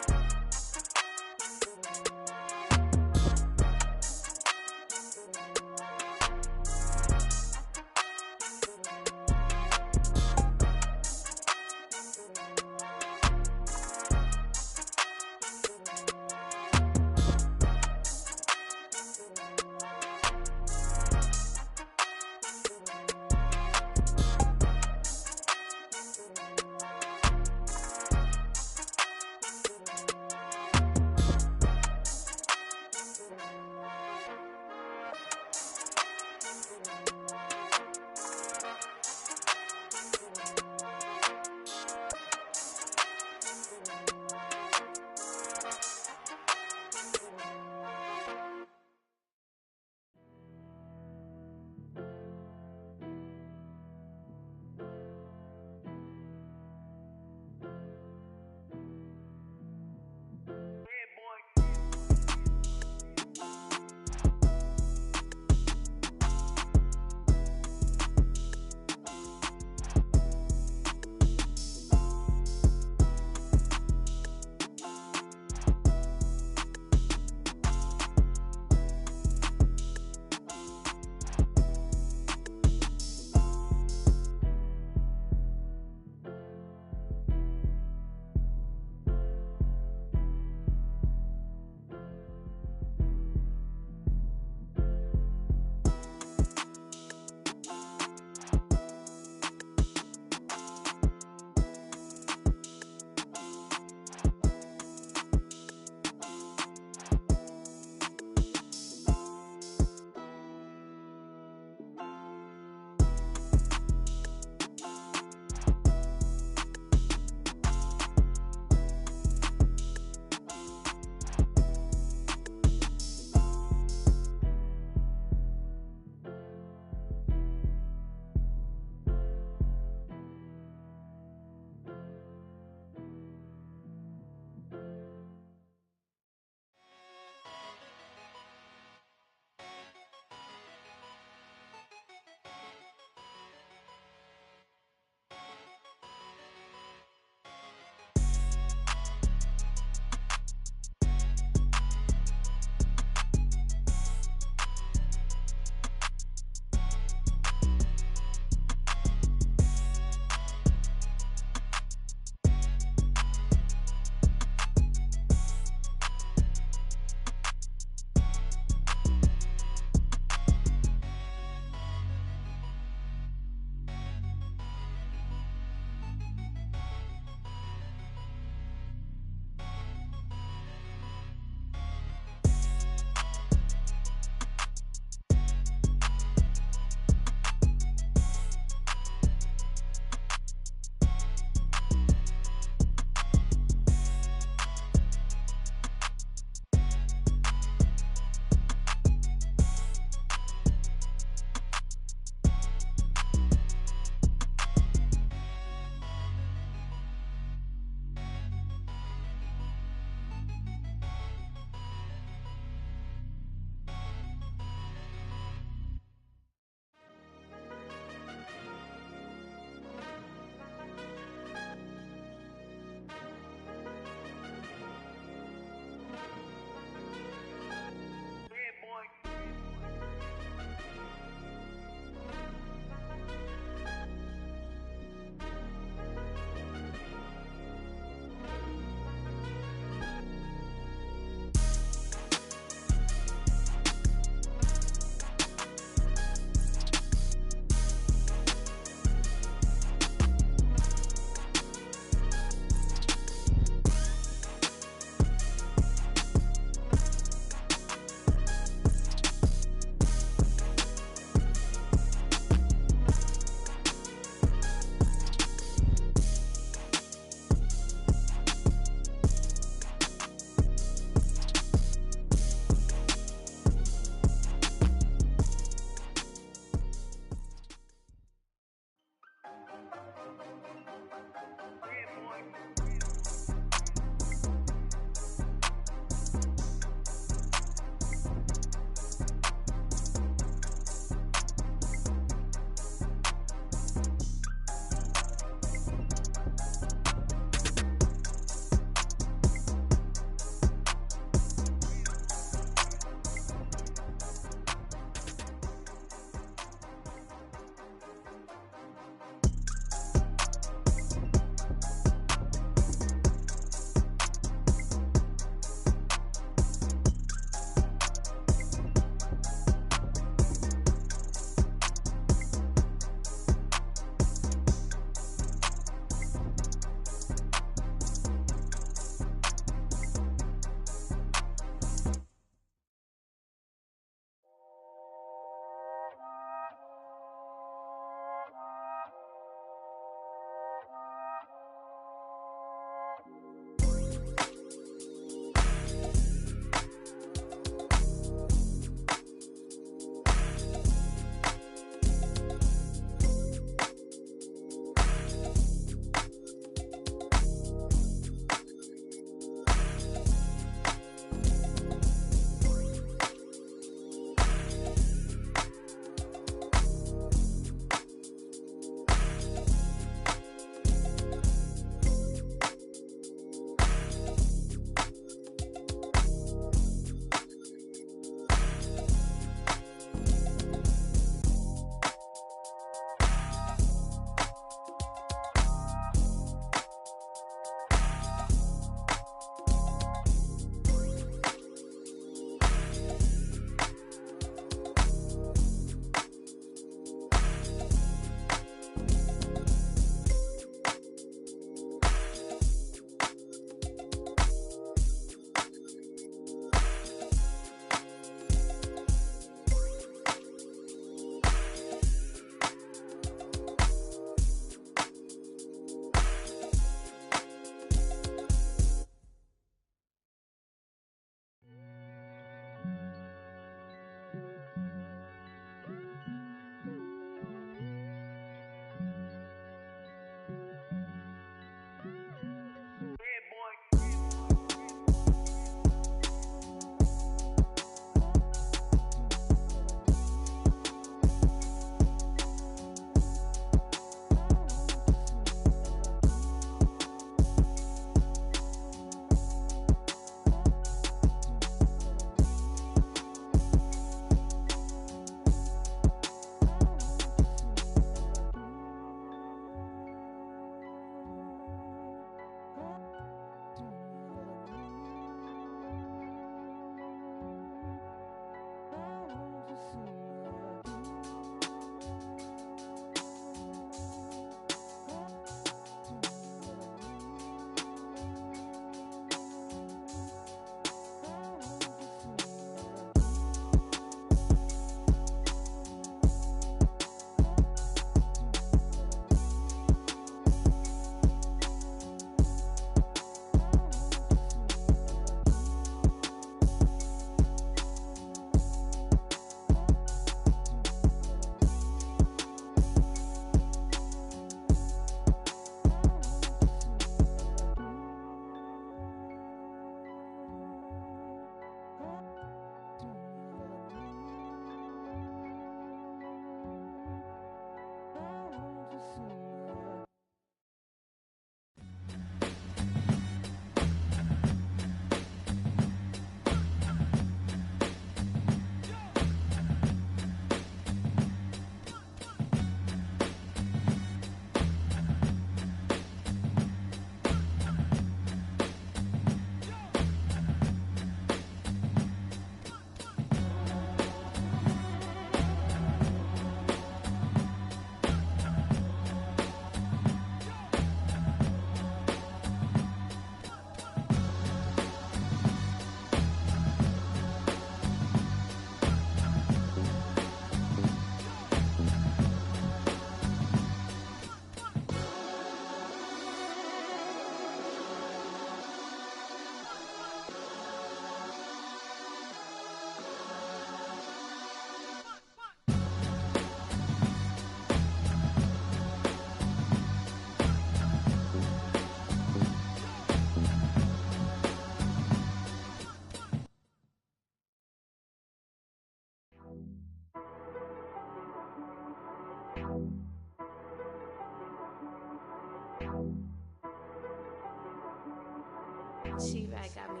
F: She-Rag got me.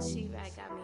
F: She-Rag got me.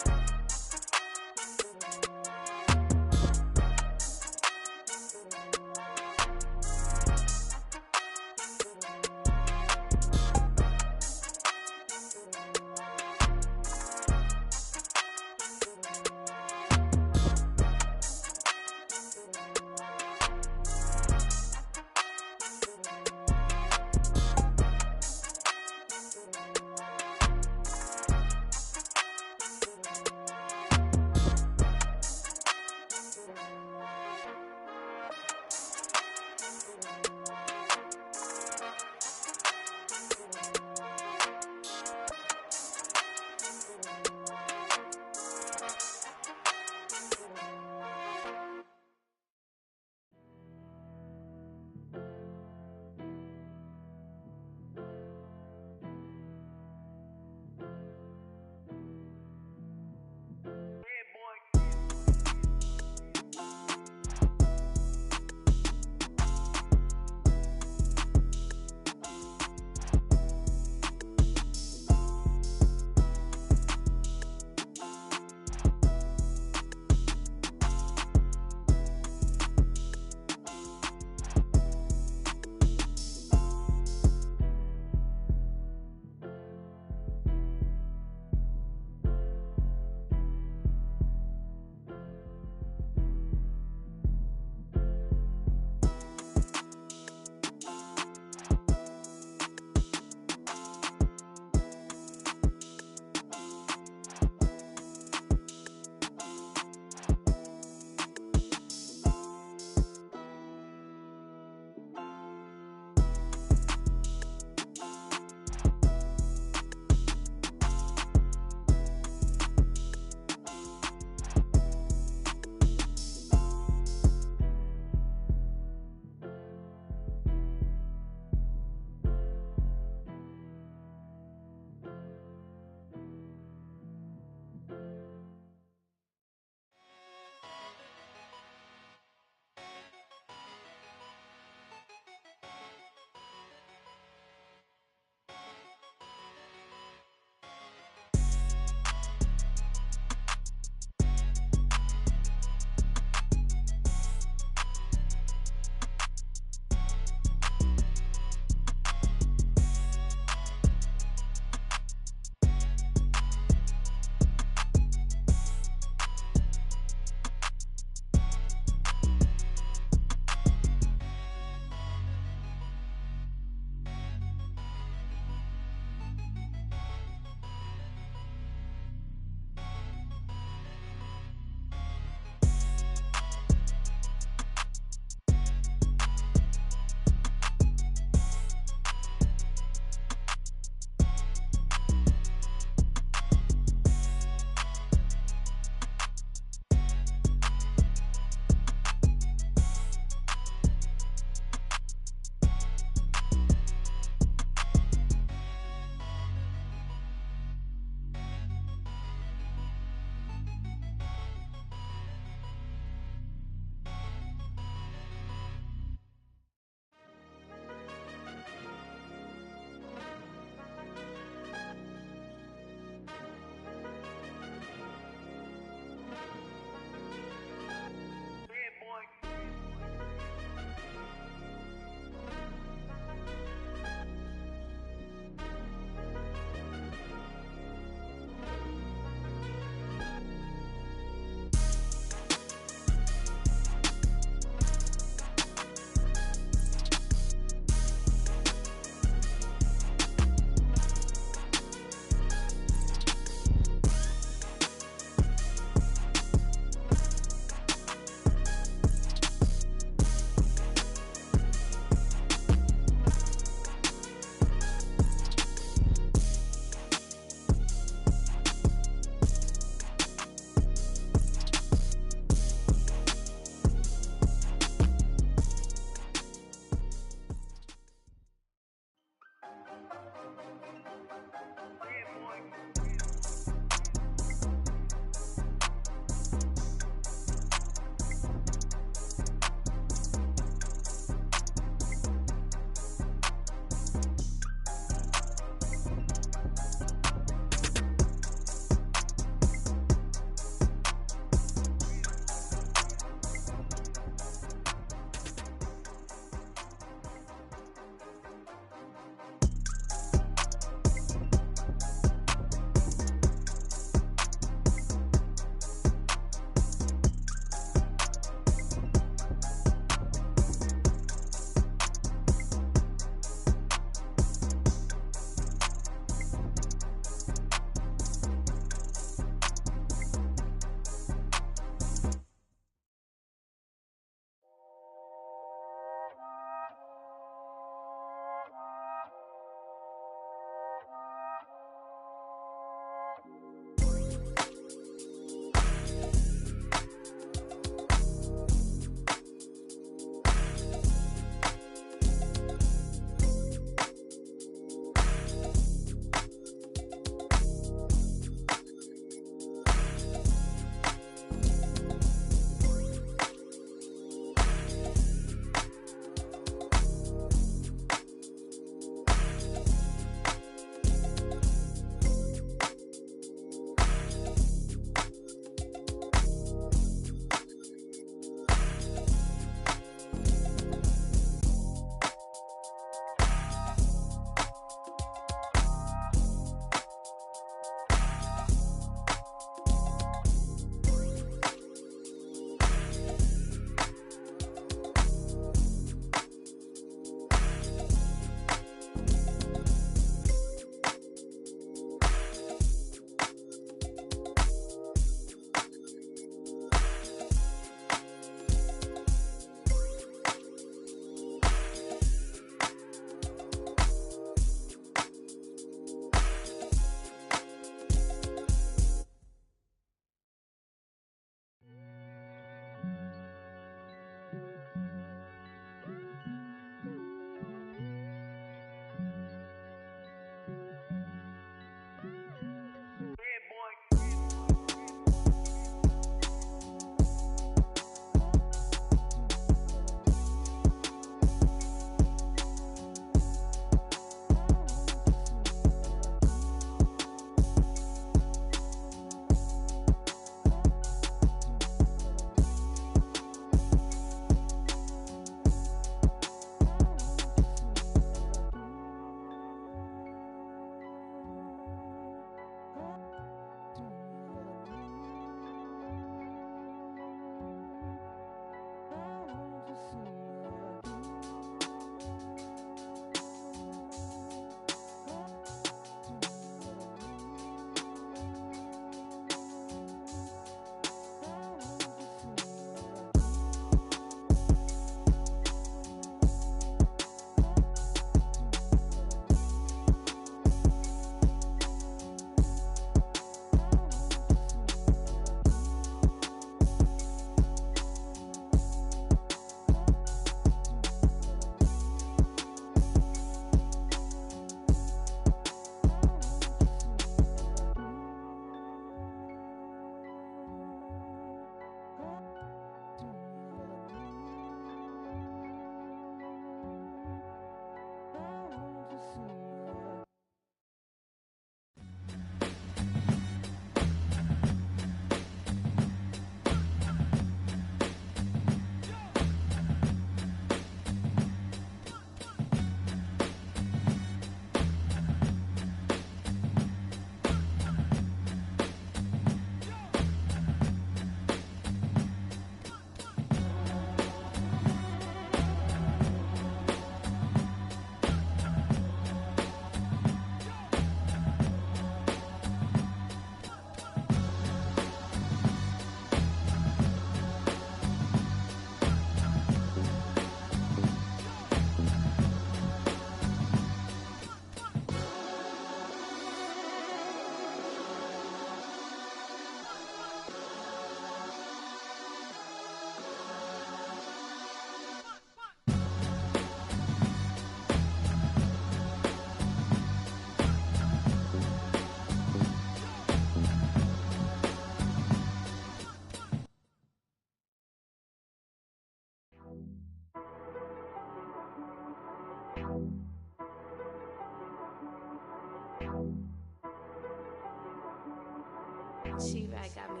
F: She-Rag got me.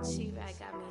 F: She-Rag got me.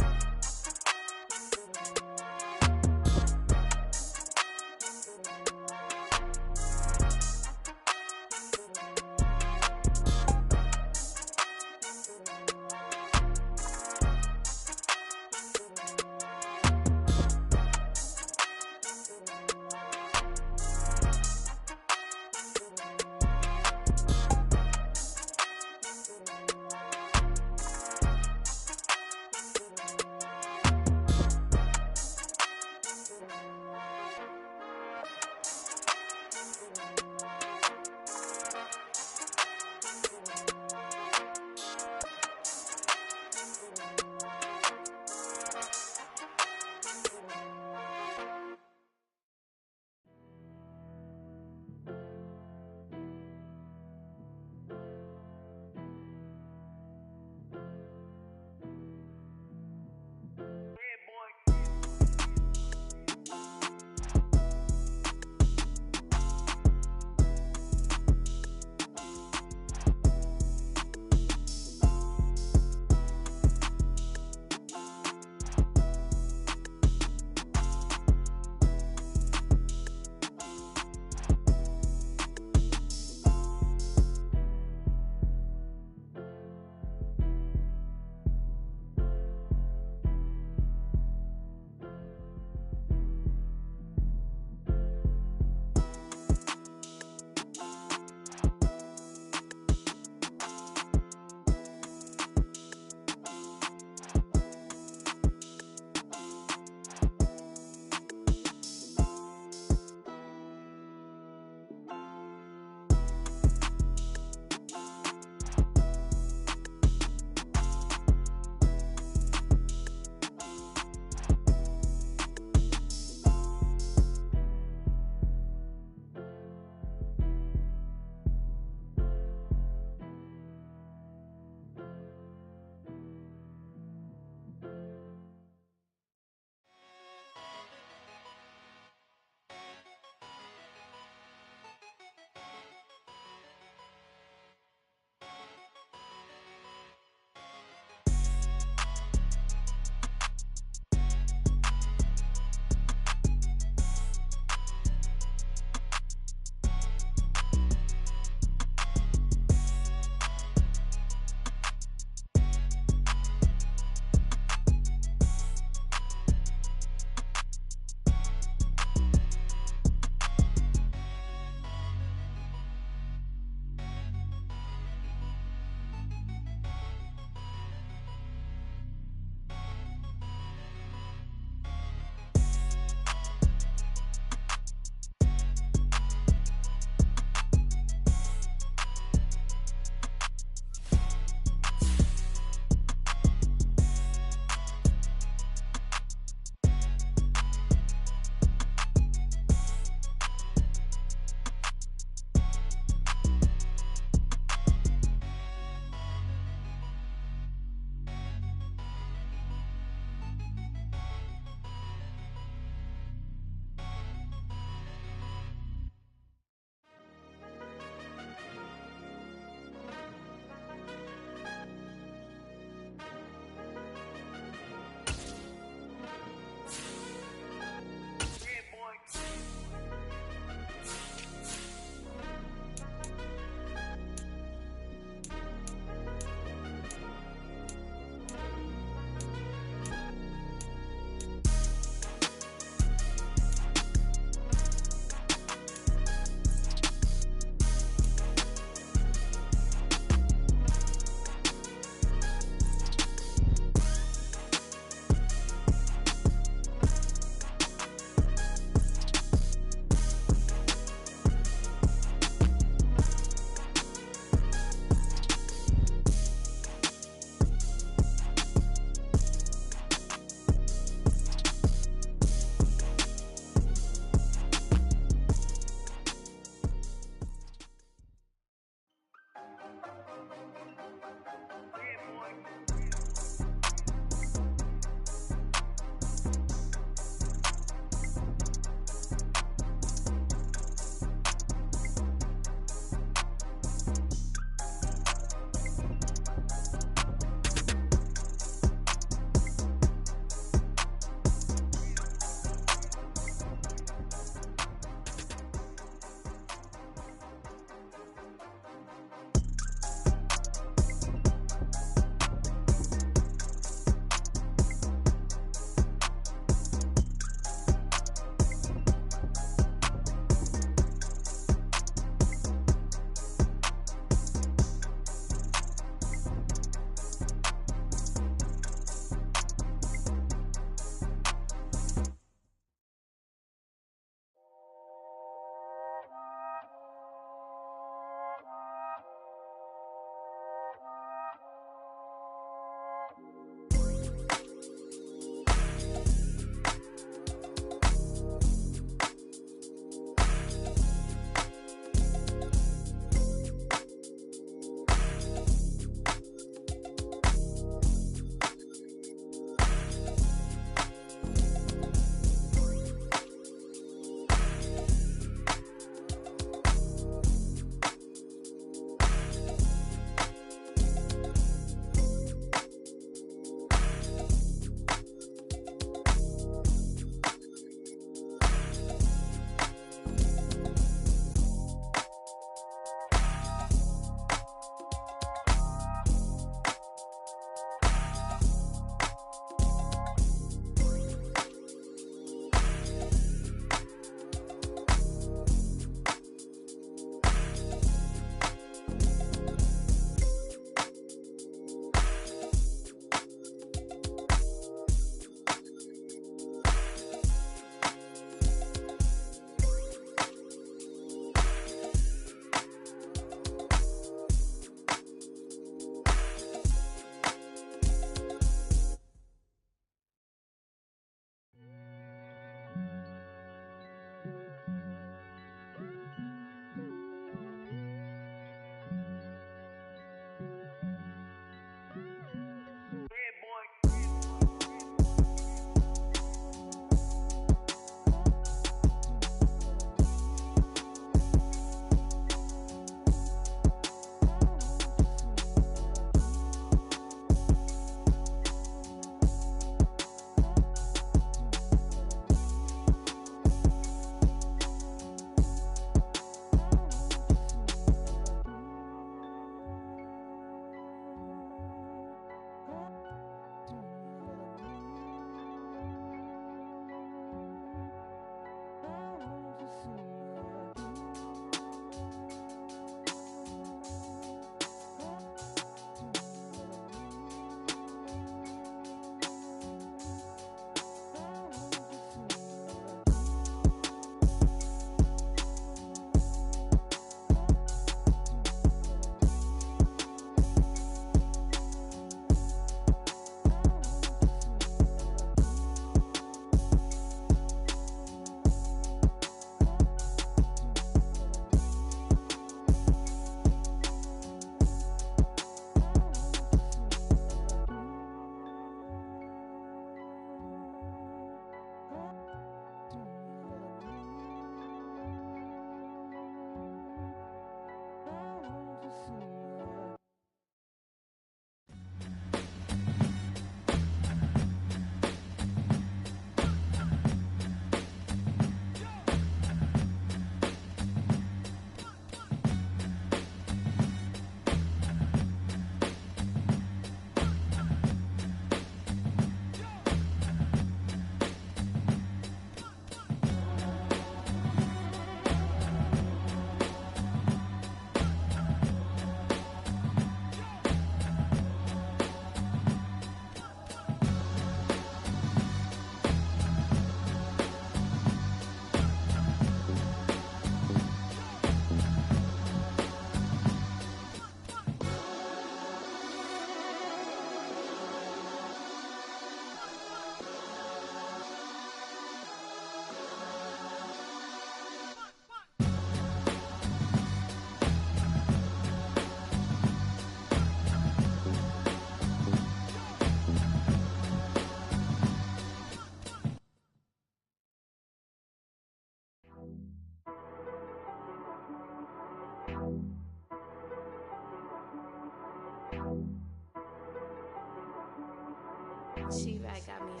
F: She-Rag got me.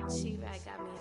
F: She-Rag got me.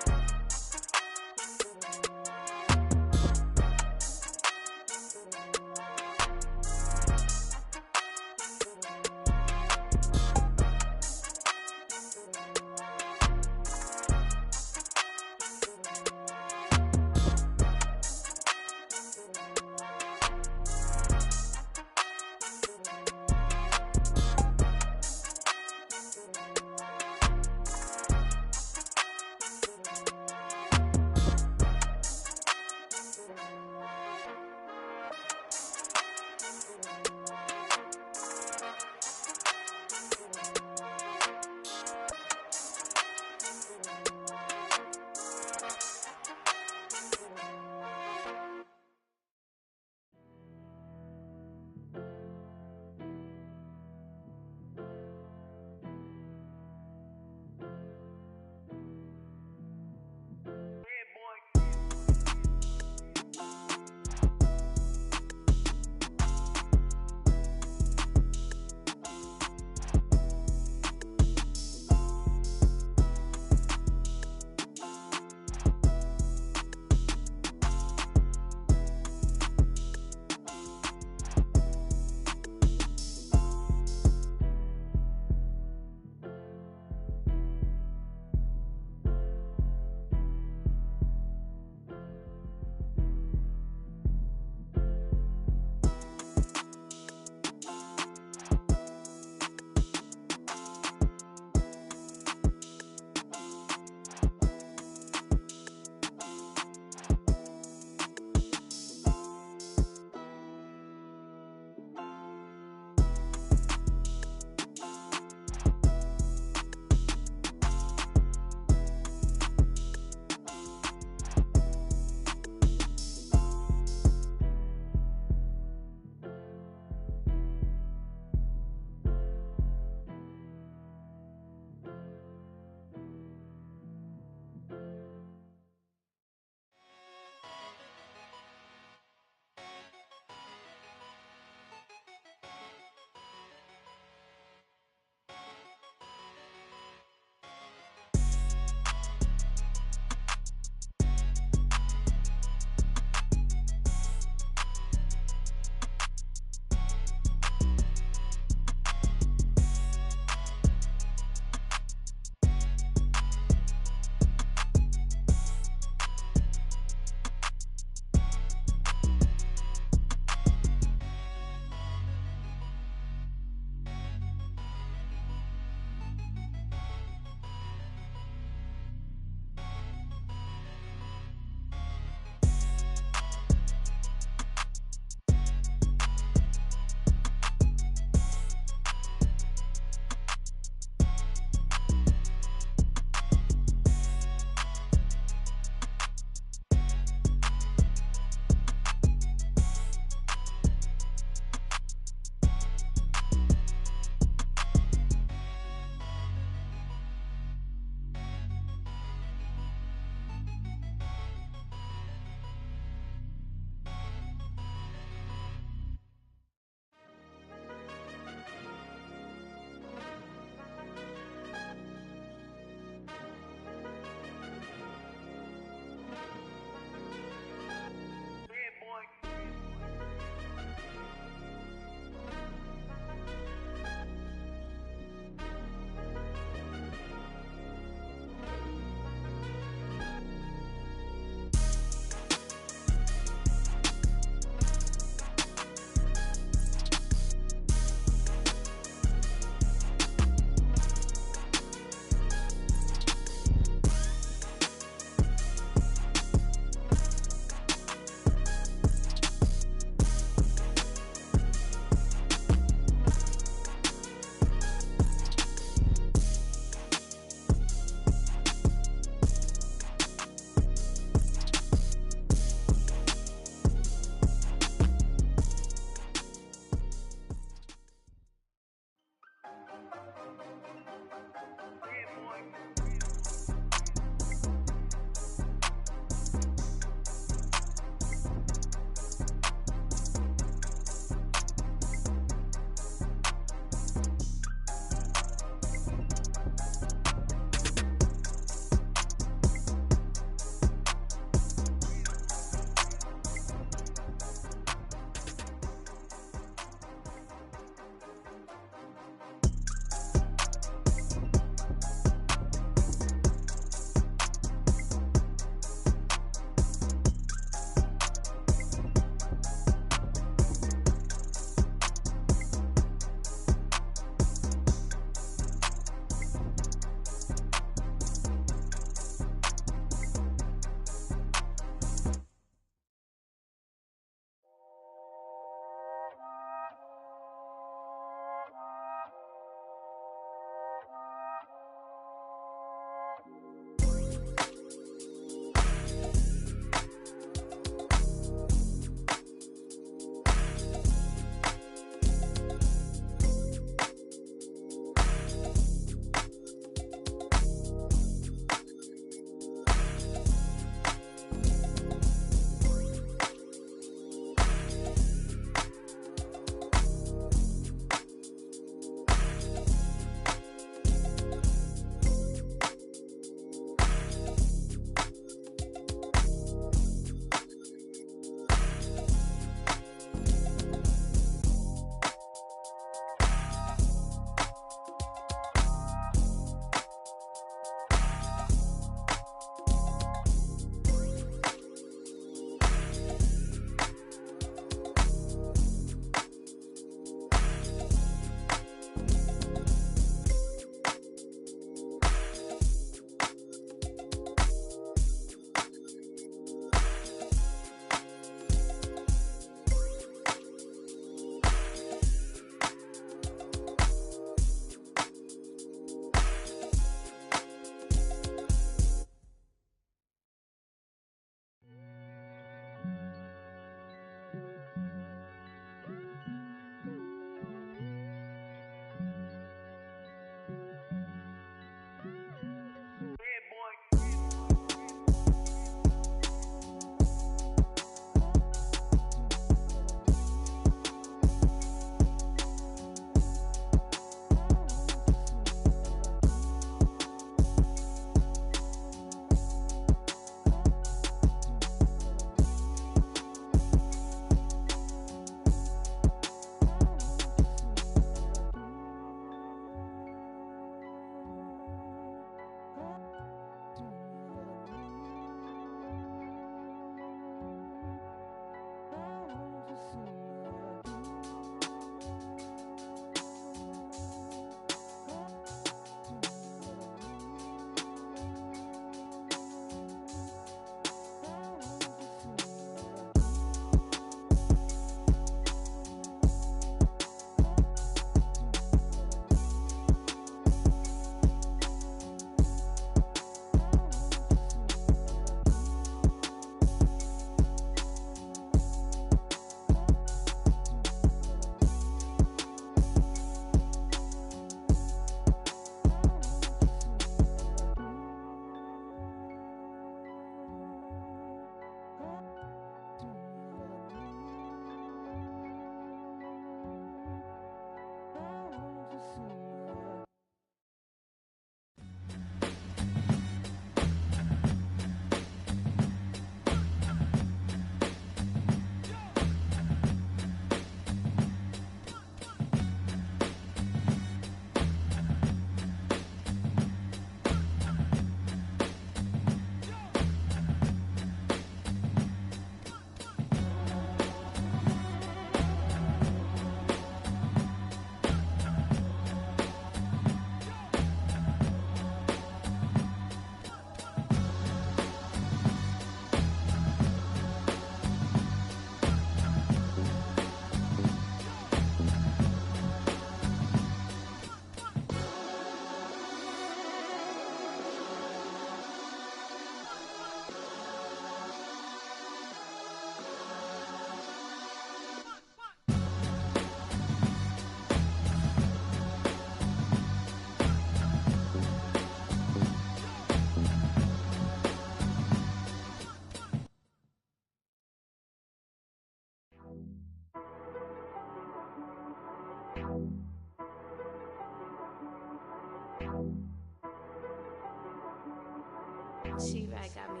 F: She-Rag got me.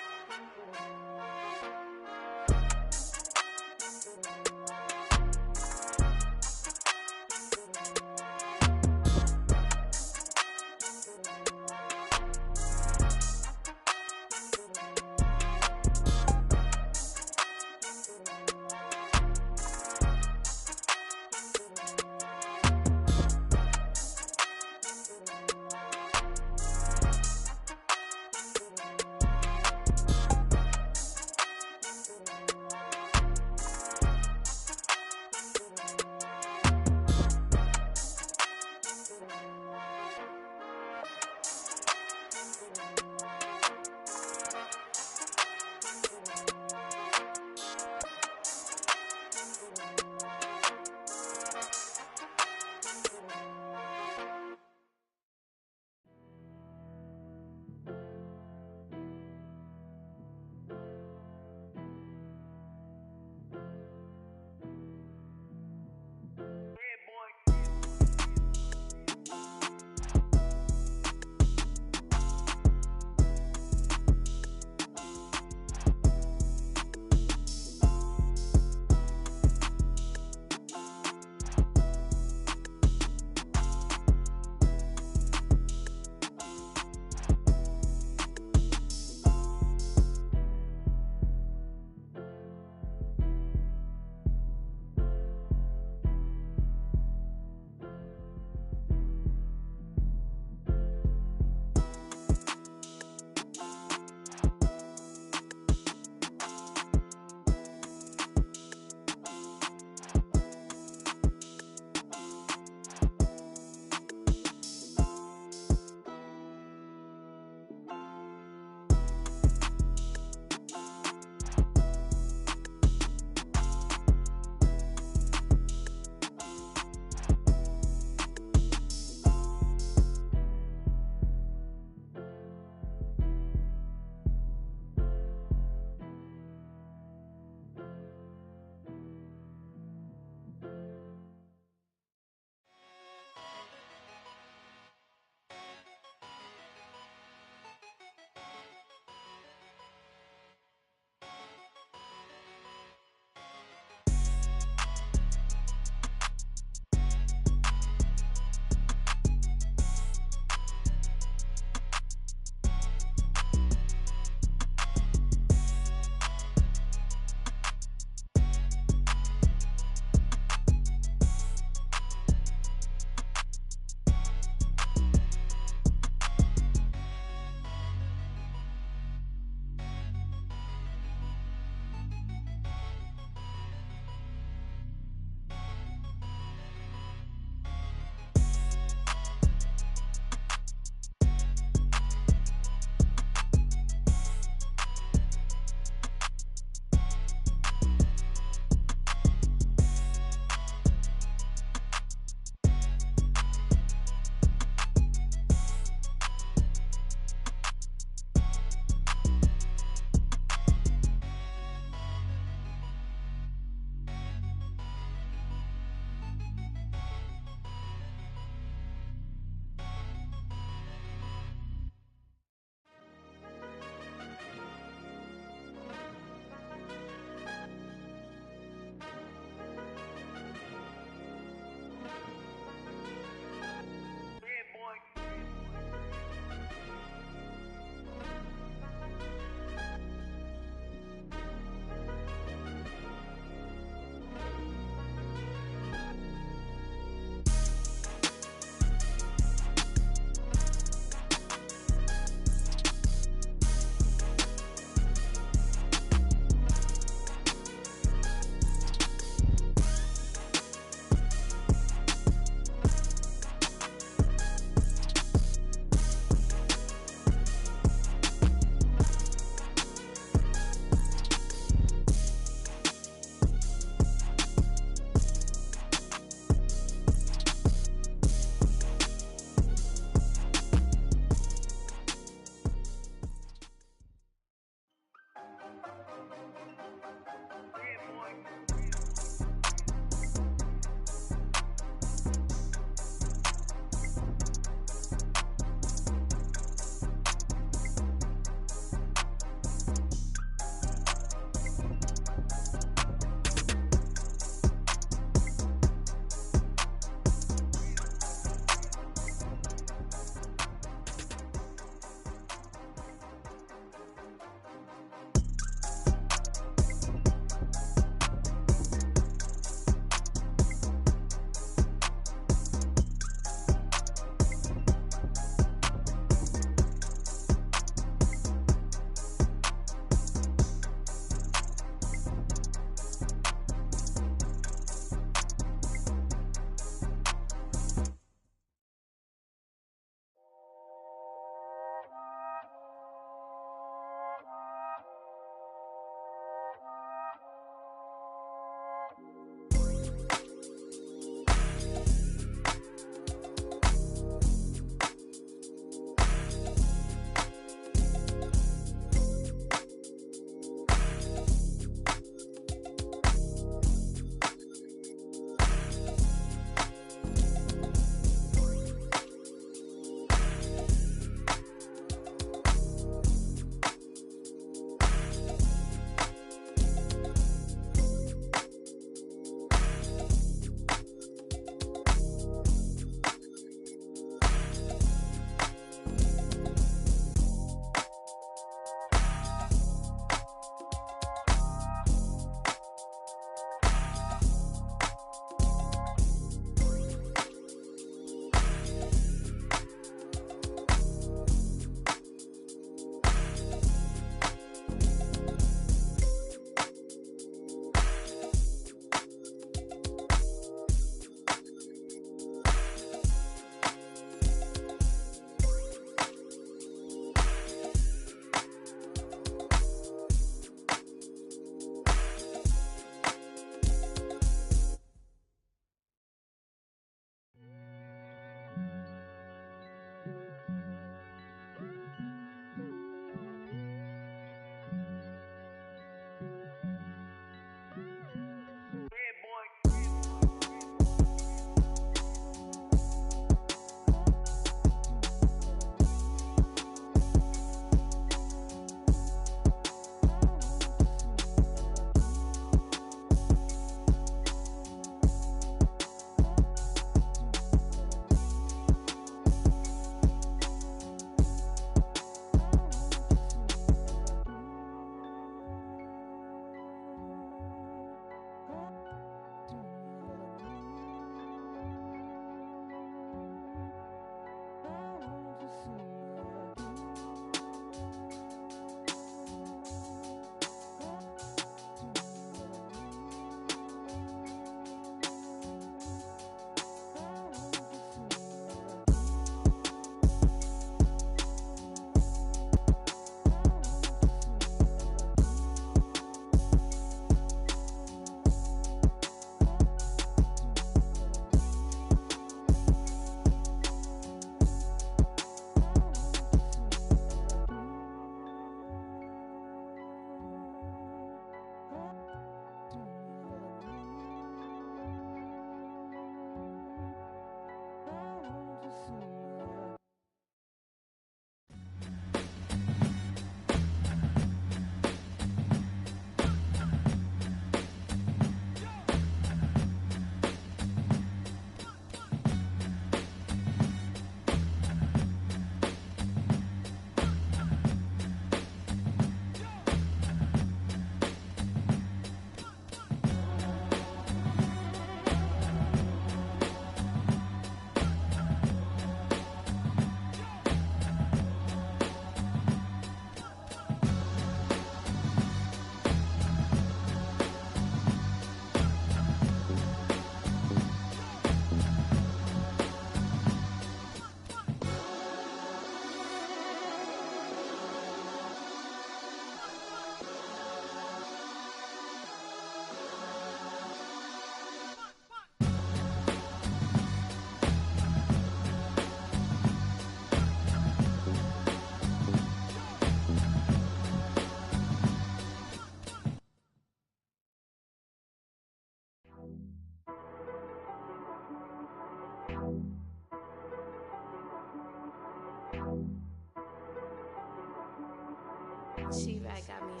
F: She-Rag got me.